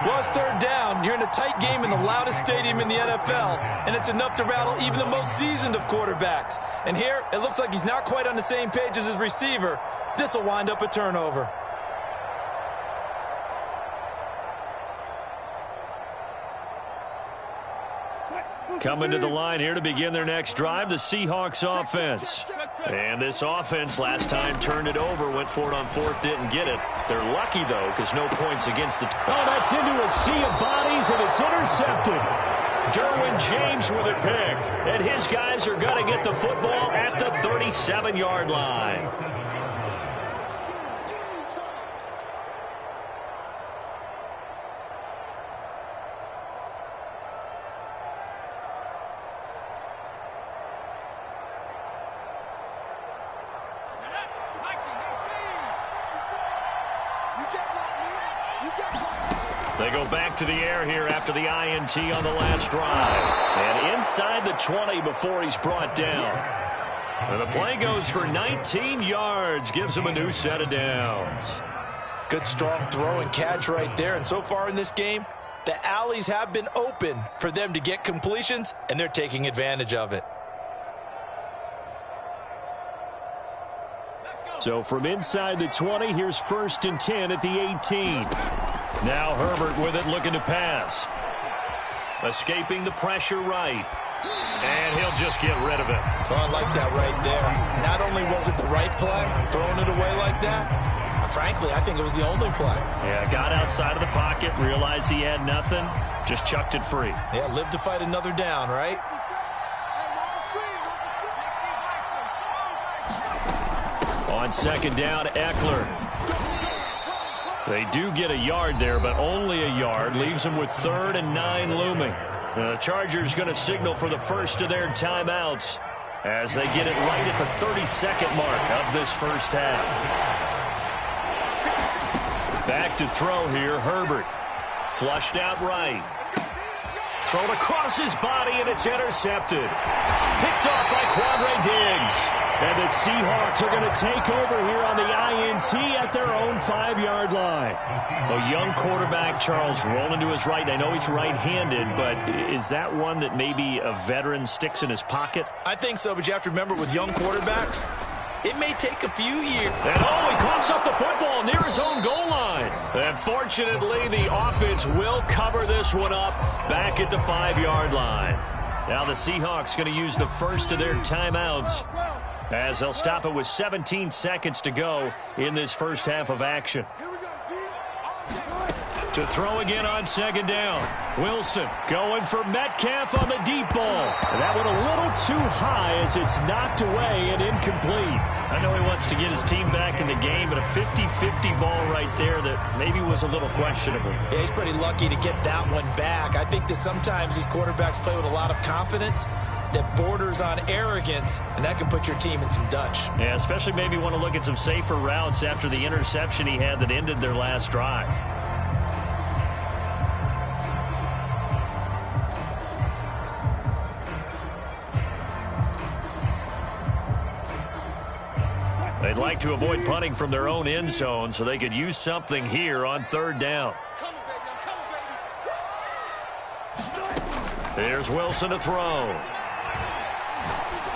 Well, it's 3rd down. You're in a tight game in the loudest stadium in the NFL, and it's enough to rattle even the most seasoned of quarterbacks. And here, it looks like he's not quite on the same page as his receiver. This will wind up a turnover. Coming to the line here to begin their next drive, the Seahawks offense. And this offense last time turned it over, went for it on 4th, didn't get it. They're lucky, though, because no points against the... Oh, that's into a sea of bodies, and it's intercepted. Derwin James with a pick. And his guys are going to get the football at the 37-yard line. They go back to the air here after the INT on the last drive. And inside the 20 before he's brought down. And the play goes for 19 yards. Gives him a new set of downs. Good strong throw and catch right there. And so far in this game, the alleys have been open for them to get completions, and they're taking advantage of it. So from inside the 20, here's 1st and 10 at the 18. Now Herbert with it, looking to pass. Escaping the pressure right. And he'll just get rid of it. Oh, I like that right there. Not only was it the right play, throwing it away like that, Frankly, I think it was the only play. Yeah, got outside of the pocket, realized he had nothing, just chucked it free. Yeah, live to fight another down, right? On second down, Eckler. They do get a yard there, but only a yard. Leaves them with 3rd and 9 looming. The Chargers going to signal for the first of their timeouts as they get it right at the 32nd mark of this first half. Back to throw here, Herbert. Flushed out right. Thrown across his body, and it's intercepted. Picked off by Quandre Diggs. And the Seahawks are going to take over here on the INT at their own 5-yard line. A young quarterback, Charles, rolling to his right. I know he's right-handed, but is that one that maybe a veteran sticks in his pocket? I think so, but you have to remember with young quarterbacks, it may take a few years. And he coughs up the football near his own goal line. And fortunately, the offense will cover this one up back at the 5-yard line. Now the Seahawks going to use the first of their timeouts, as they'll stop it with 17 seconds to go in this first half of action. To throw again on second down. Wilson going for Metcalf on the deep ball. And that one a little too high as it's knocked away and incomplete. I know he wants to get his team back in the game, but a 50-50 ball right there that maybe was a little questionable. Yeah, he's pretty lucky to get that one back. I think that sometimes these quarterbacks play with a lot of confidence that borders on arrogance, and that can put your team in some Dutch. Yeah, especially maybe want to look at some safer routes after the interception he had that ended their last drive. They'd like to avoid punting from their own end zone so they could use something here on 3rd down. Here's Wilson to throw.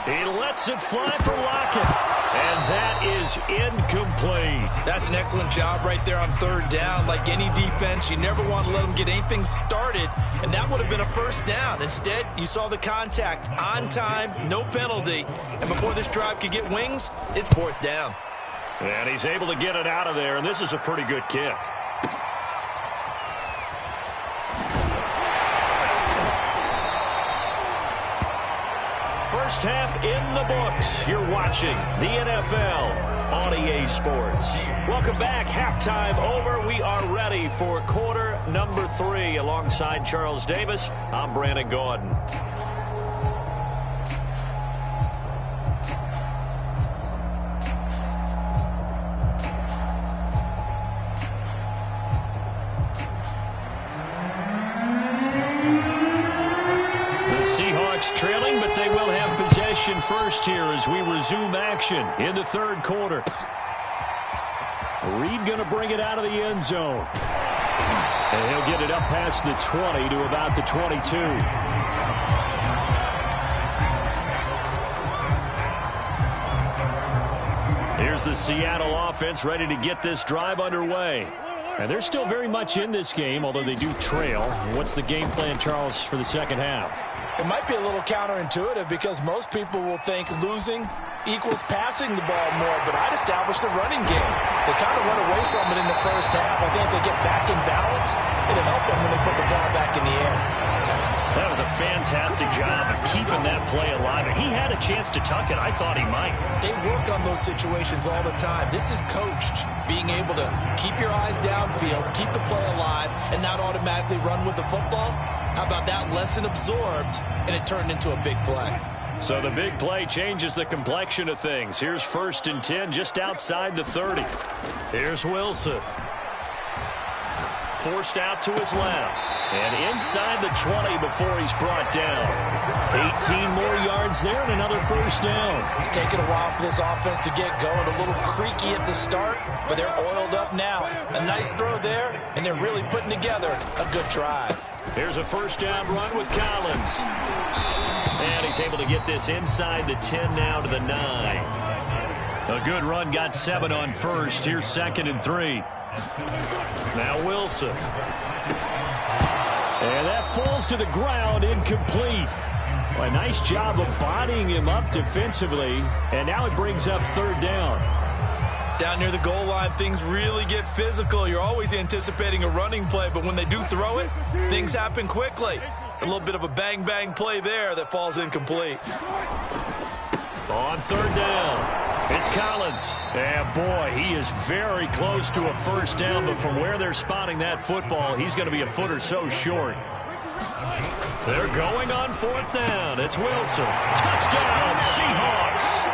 He lets it fly for Lockett. And that is incomplete. That's an excellent job right there on 3rd down. Like any defense, you never want to let them get anything started, and that would have been a first down. Instead, you saw the contact on time, no penalty, and before this drive could get wings, it's 4th down. And he's able to get it out of there, and this is a pretty good kick. First half in the books. You're watching the NFL on EA Sports. Welcome back. Halftime over. We are ready for quarter number 3. Alongside Charles Davis, I'm Brandon Gordon. Trailing, but they will have possession first here as we resume action in the 3rd quarter. Reed going to bring it out of the end zone. And he'll get it up past the 20 to about the 22. Here's the Seattle offense ready to get this drive underway. And they're still very much in this game, although they do trail. What's the game plan, Charles, for the second half? It might be a little counterintuitive because most people will think losing equals passing the ball more, but I'd establish the running game. They kind of run away from it in the first half. I think if they get back in balance, it'll help them when they put the ball back in the air. That was a fantastic job of keeping that play alive. He had a chance to tuck it. I thought he might. They work on those situations all the time. This is coached, being able to keep your eyes downfield, keep the play alive, and not automatically run with the football. How about that lesson absorbed, and it turned into a big play? So the big play changes the complexion of things. Here's 1st and 10 just outside the 30. Here's Wilson. Forced out to his left. And inside the 20 before he's brought down. 18 more yards there and another first down. It's taken a while for this offense to get going. A little creaky at the start, but they're oiled up now. A nice throw there, and they're really putting together a good drive. Here's a first down run with Collins. And he's able to get this inside the 10 now to the 9. A good run, got 7 on first. Here's 2nd and 3. Now Wilson. And that falls to the ground, incomplete. Well, a nice job of bodying him up defensively. And now it brings up 3rd down. Down near the goal line, things really get physical. You're always anticipating a running play, but when they do throw it, things happen quickly. A little bit of a bang-bang play there that falls incomplete. On third down, it's Collins. And boy, he is very close to a first down, but from where they're spotting that football, he's going to be a foot or so short. They're going on fourth down. It's Wilson. Touchdown, Seahawks.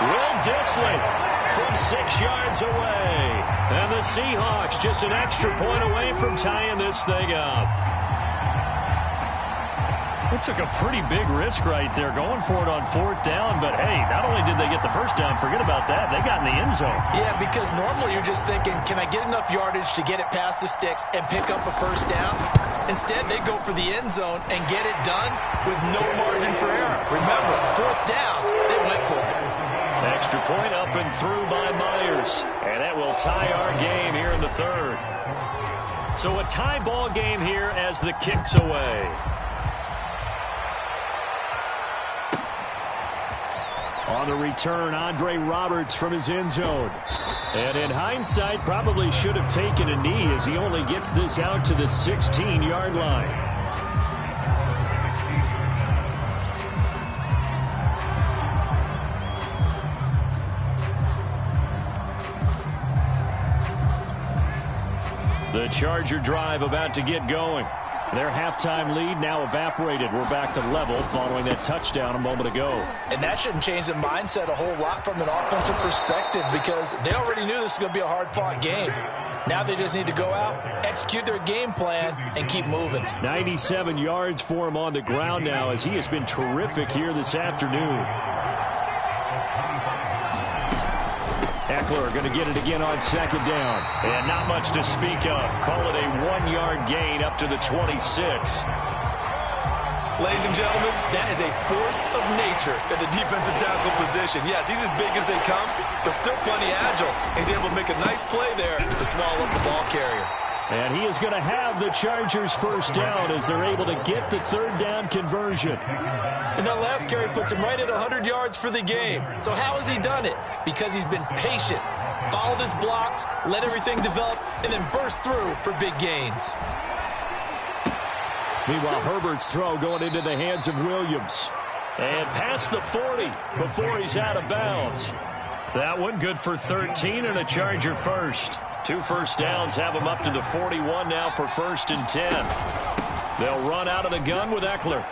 Will Dissly from 6 yards away. And the Seahawks just an extra point away from tying this thing up. They took a pretty big risk right there going for it on fourth down, but hey, not only did they get the first down, forget about that, they got in the end zone. Yeah, because normally you're just thinking, can I get enough yardage to get it past the sticks and pick up a first down? Instead, they go for the end zone and get it done with no margin for error. Remember, fourth down, they went for it. Extra point up and through by Myers, and that will tie our game here in the third. So a tie ball game here as the kick's away. On the return, Andre Roberts from his end zone. And in hindsight, probably should have taken a knee as he only gets this out to the 16-yard line. The Charger drive about to get going. Their halftime lead now evaporated. We're back to level following that touchdown a moment ago. And that shouldn't change the mindset a whole lot from an offensive perspective because they already knew this was going to be a hard-fought game. Now they just need to go out, execute their game plan, and keep moving. 97 yards for him on the ground now as he has been terrific here this afternoon. Eckler going to get it again on second down. And not much to speak of. Call it a 1-yard gain up to the 26. Ladies and gentlemen, that is a force of nature at the defensive tackle position. Yes, he's as big as they come, but still plenty agile. He's able to make a nice play there to swallow up the ball carrier. And he is going to have the Chargers first down as they're able to get the third down conversion. And that last carry puts him right at 100 yards for the game. So how has he done it? Because he's been patient, followed his blocks, let everything develop, and then burst through for big gains. Meanwhile, Herbert's throw going into the hands of Williams. And past the 40 before he's out of bounds. That one good for 13 and a Charger first. 2 first downs have him up to the 41 now for 1st and 10. They'll run out of the gun with Eckler.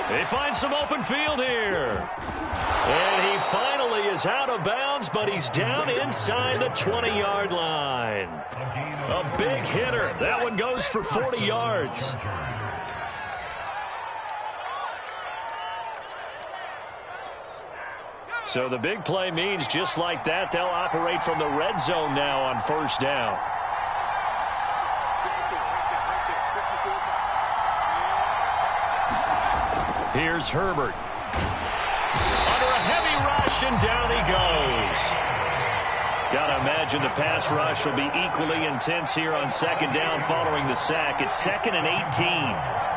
They find some open field here. And he finally is out of bounds, but he's down inside the 20-yard line. A big hitter. That one goes for 40 yards. So the big play means just like that, they'll operate from the red zone now on first down. Here's Herbert. Under a heavy rush, and down he goes. Got to imagine the pass rush will be equally intense here on second down following the sack. It's 2nd and 18.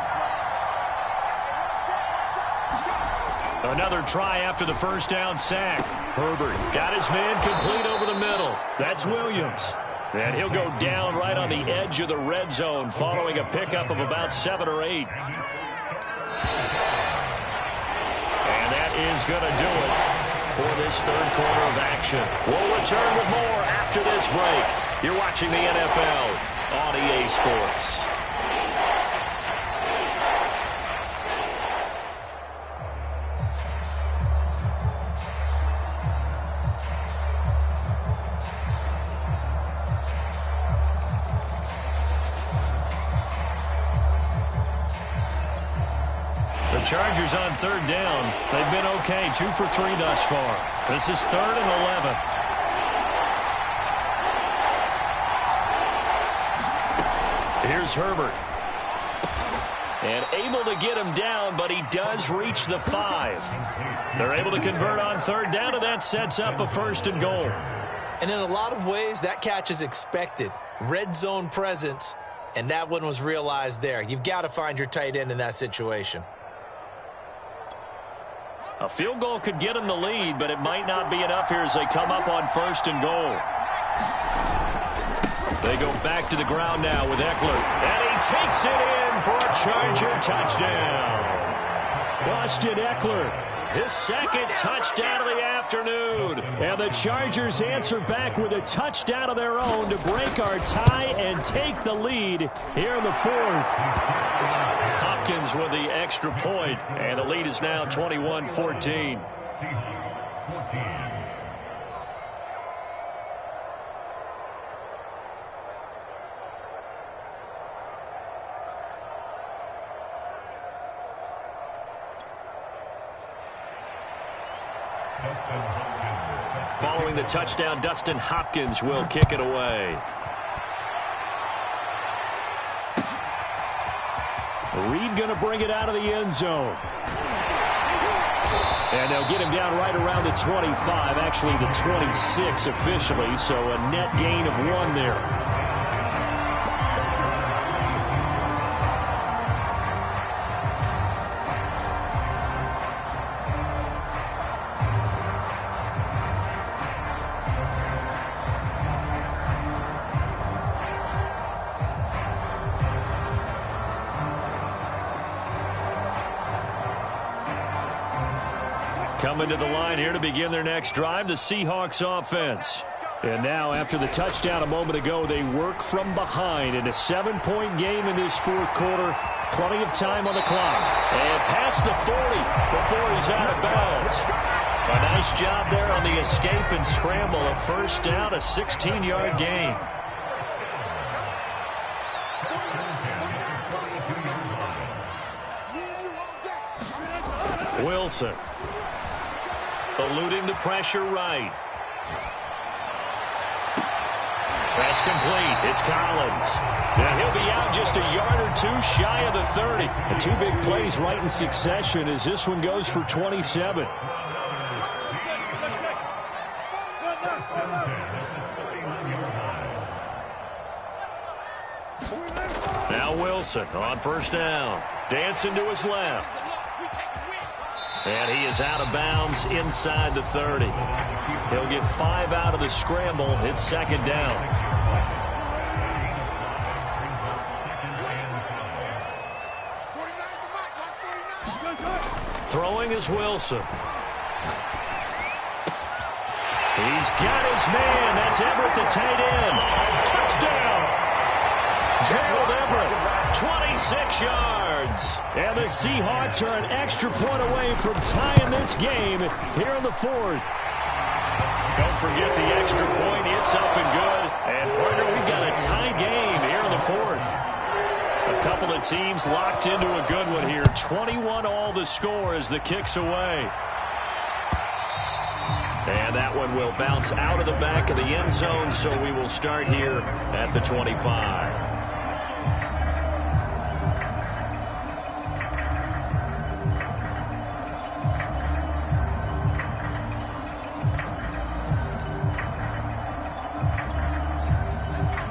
Another try after the first down sack. Herbert got his man complete over the middle. That's Williams. And he'll go down right on the edge of the red zone following a pickup of about 7 or 8. And that is going to do it for this third quarter of action. We'll return with more after this break. You're watching the NFL on EA Sports. Chargers on third down. They've been okay, 2 for 3 thus far. This is 3rd and 11. Here's Herbert. And able to get him down, but he does reach the 5. They're able to convert on third down, and that sets up a 1st and goal. And in a lot of ways, that catch is expected. Red zone presence, and that one was realized there. You've got to find your tight end in that situation. A field goal could get them the lead, but it might not be enough here as they come up on 1st and goal. They go back to the ground now with Eckler. And he takes it in for a Charger touchdown. Austin Eckler, his 2nd touchdown of the afternoon. And the Chargers answer back with a touchdown of their own to break our tie and take the lead here in the 4th. Hopkins with the extra point, and the lead is now 21-14. Following the touchdown, Dustin Hopkins will kick it away. Reed going to bring it out of the end zone. And they'll get him down right around the 25, actually the 26 officially, so a net gain of 1 there. Coming to the line here to begin their next drive, the Seahawks offense. And now, after the touchdown a moment ago, they work from behind in a 7-point game in this 4th quarter. Plenty of time on the clock. And past the 40 before he's out of bounds. A nice job there on the escape and scramble. A 1st down, a 16-yard gain. Wilson. Eluding the pressure right. That's complete. It's Collins. Now he'll be out just a yard or 2 shy of the 30. And 2 big plays right in succession as this one goes for 27. Now Wilson on 1st down. Dancing to his left. And he is out of bounds inside the 30. He'll get 5 out of the scramble. It's 2nd down. Throwing is Wilson. He's got his man. That's Everett, the tight end. Touchdown! Gerald Everett, 26 yards. And the Seahawks are an extra point away from tying this game here in the 4th. Don't forget the extra point. It's up and good. And, partner, we've got a tie game here in the 4th. A couple of teams locked into a good one here. 21-all the score as the kick's away. And that one will bounce out of the back of the end zone, so we will start here at the 25.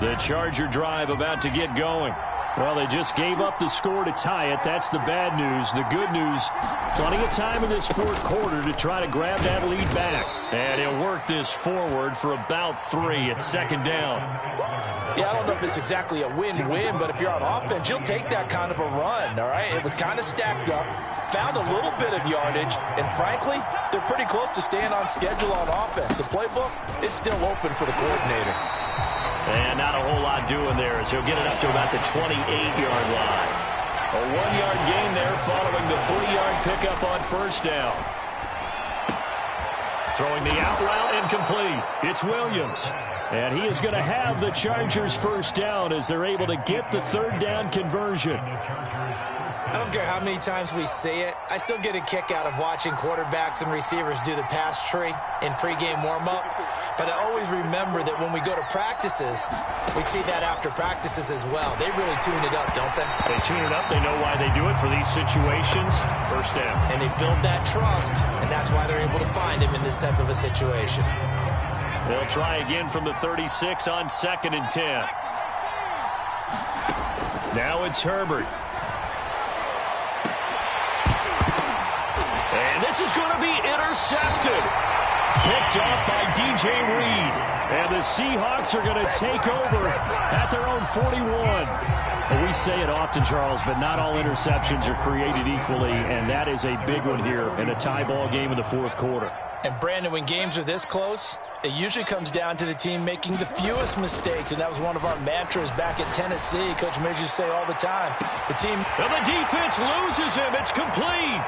The Charger drive about to get going. Well, they just gave up the score to tie it. That's the bad news. The good news, plenty of time in this 4th quarter to try to grab that lead back. And he'll work this forward for about 3 at 2nd down. Yeah, I don't know if it's exactly a win-win, but if you're on offense, you'll take that kind of a run, all right? It was kind of stacked up, found a little bit of yardage, and frankly, they're pretty close to staying on schedule on offense. The playbook is still open for the coordinator. And not a whole lot doing there as he'll get it up to about the 28-yard line. A 1-yard gain there following the 3-yard pickup on 1st down. Throwing the out route incomplete. It's Williams. And he is going to have the Chargers 1st down as they're able to get the 3rd down conversion. I don't care how many times we see it. I still get a kick out of watching quarterbacks and receivers do the pass tree in pregame warm-up. But I always remember that when we go to practices, we see that after practices as well. They really tune it up, don't they? They tune it up. They know why they do it for these situations. 1st down. And they build that trust, and that's why they're able to find him in this type of a situation. They'll try again from the 36 on 2nd and 10. Now it's Herbert. And this is going to be intercepted. Picked off by DJ Reed. And the Seahawks are going to take over at their own 41. Well, we say it often, Charles, but not all interceptions are created equally, and that is a big one here in a tie ball game in the fourth quarter. And, Brandon, when games are this close, it usually comes down to the team making the fewest mistakes, and that was one of our mantras back at Tennessee. Coach Midge used to say all the time. The team... And the defense loses him. It's complete.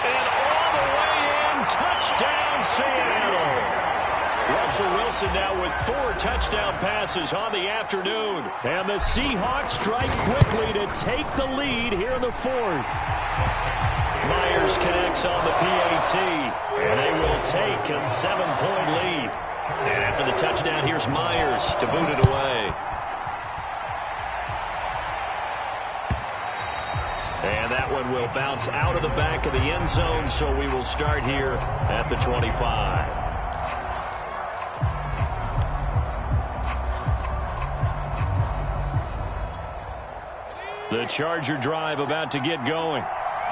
And all the way in, touchdown Seattle. Russell Wilson now with 4 touchdown passes on the afternoon. And the Seahawks strike quickly to take the lead here in the fourth. Myers connects on the PAT, and they will take a 7-point lead. And after the touchdown, here's Myers to boot it away. And that one will bounce out of the back of the end zone, so we will start here at the 25. The Charger drive about to get going.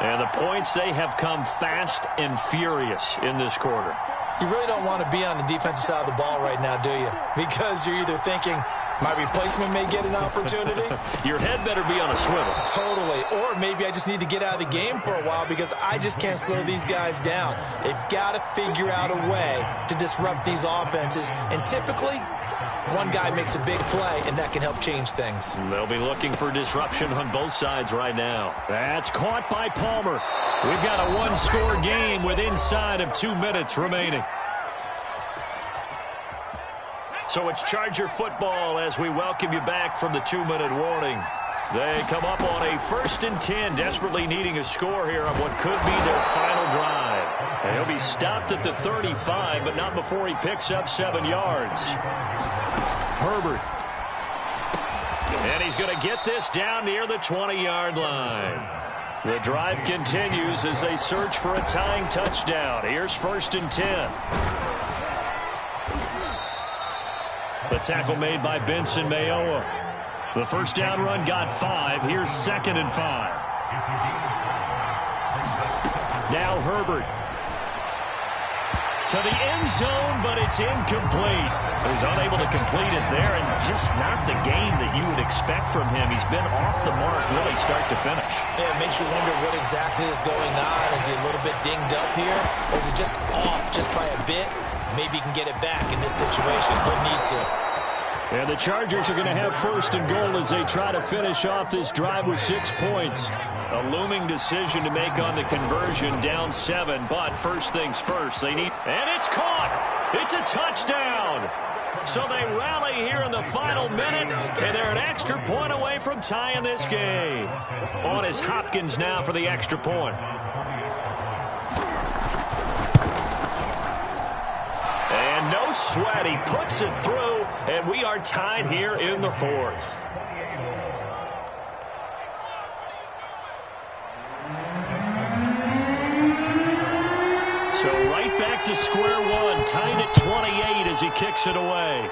And the points, they have come fast and furious in this quarter. You really don't want to be on the defensive side of the ball right now, do you? Because you're either thinking, my replacement may get an opportunity. Your head better be on a swivel. Totally. Or maybe I just need to get out of the game for a while because I just can't slow these guys down. They've got to figure out a way to disrupt these offenses. And typically, one guy makes a big play, and that can help change things. They'll be looking for disruption on both sides right now. That's caught by Palmer. We've got a one-score game with inside of 2 minutes remaining. So it's Charger football as we welcome you back from the 2-minute warning. They come up on a 1st and 10, desperately needing a score here on what could be their final drive. And he'll be stopped at the 35, but not before he picks up 7 yards. Herbert. And he's going to get this down near the 20-yard line. The drive continues as they search for a tying touchdown. Here's 1st and 10. The tackle made by Benson Mayowa. The first down run got 5. Here's 2nd and 5. Now Herbert. To the end zone, but it's incomplete. So he's unable to complete it there, and just not the game that you would expect from him. He's been off the mark really start to finish. Yeah, it makes you wonder what exactly is going on. Is he a little bit dinged up here? Or is it just off just by a bit? Maybe he can get it back in this situation. He'll need to. And the Chargers are going to have 1st and goal as they try to finish off this drive with 6 points. A looming decision to make on the conversion, down 7, but first things first, they need... And it's caught! It's a touchdown! So they rally here in the final minute, and they're an extra point away from tying this game. On is Hopkins now for the extra point. And no sweat, he puts it through, and we are tied here in the fourth. So right back to square one, tied at 28 as he kicks it away.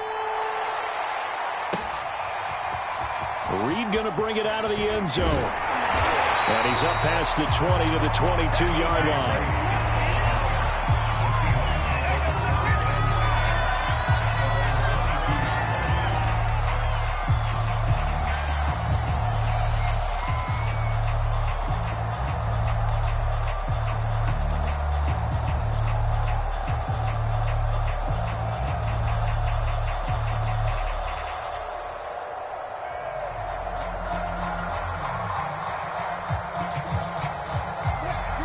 Reed going to bring it out of the end zone. And he's up past the 20 to the 22-yard line.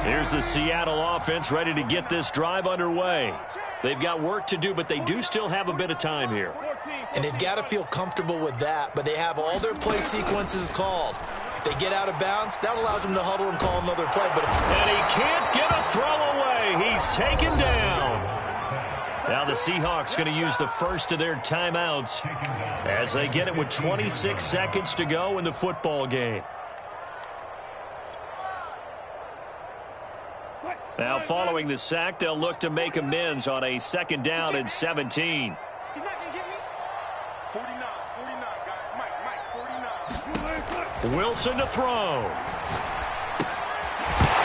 Here's the Seattle offense ready to get this drive underway. They've got work to do, but they do still have a bit of time here. And they've got to feel comfortable with that, but they have all their play sequences called. If they get out of bounds, that allows them to huddle and call another play. And he can't get a throw away. He's taken down. Now the Seahawks going to use the first of their timeouts as they get it with 26 seconds to go in the football game. Now, following the sack, they'll look to make amends on a 2nd down and 17. He's not going to get me. 49, guys. Mike, 49. Wilson to throw.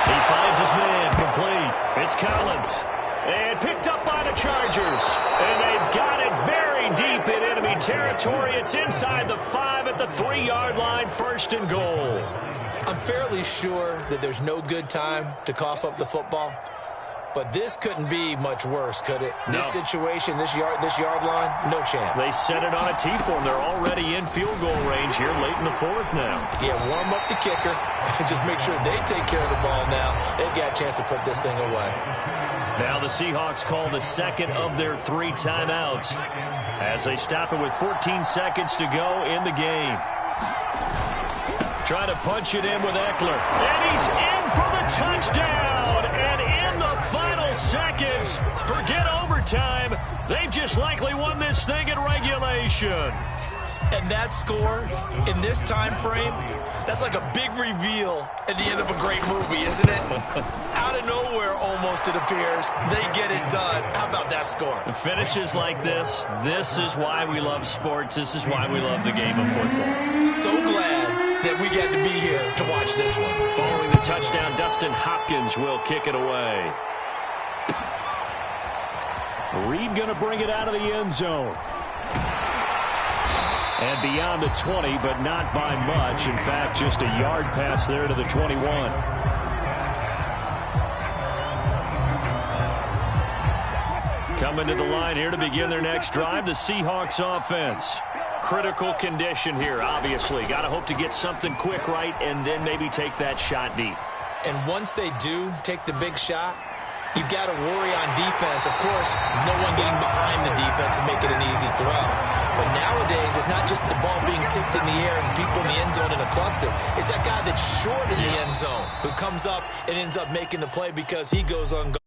He finds his man complete. It's Collins. And picked up by the Chargers. And they've got it very deep in enemy territory. It's inside the 5 at the 3-yard line, 1st and goal. I'm fairly sure that there's no good time to cough up the football. But this couldn't be much worse, could it? No. This situation, this yard line, no chance. They set it on a T-form. They're already in field goal range here late in the 4th now. Yeah, warm up the kicker. Just make sure they take care of the ball now. They've got a chance to put this thing away. Now the Seahawks call the second of their 3 timeouts as they stop it with 14 seconds to go in the game. Trying to punch it in with Eckler. And he's in for the touchdown. And in the final seconds, forget overtime, they've just likely won this thing in regulation. And that score in this time frame, that's like a big reveal at the end of a great movie, isn't it? Out of nowhere, almost, it appears, they get it done. How about that score? Finishes like this is why we love sports. This is why we love the game of football. So glad that we get to be here to watch this one. Following the touchdown, Dustin Hopkins will kick it away. Reed going to bring it out of the end zone. And beyond the 20, but not by much. In fact, just a yard pass there to the 21. Coming to the line here to begin their next drive, the Seahawks offense. Critical condition here, obviously. Got to hope to get something quick right and then maybe take that shot deep. And once they do take the big shot, you've got to worry on defense. Of course, no one getting behind the defense and make it an easy throw. But nowadays, it's not just the ball being tipped in the air and people in the end zone in a cluster. It's that guy that's short in the end zone who comes up and ends up making the play because he goes unguarded.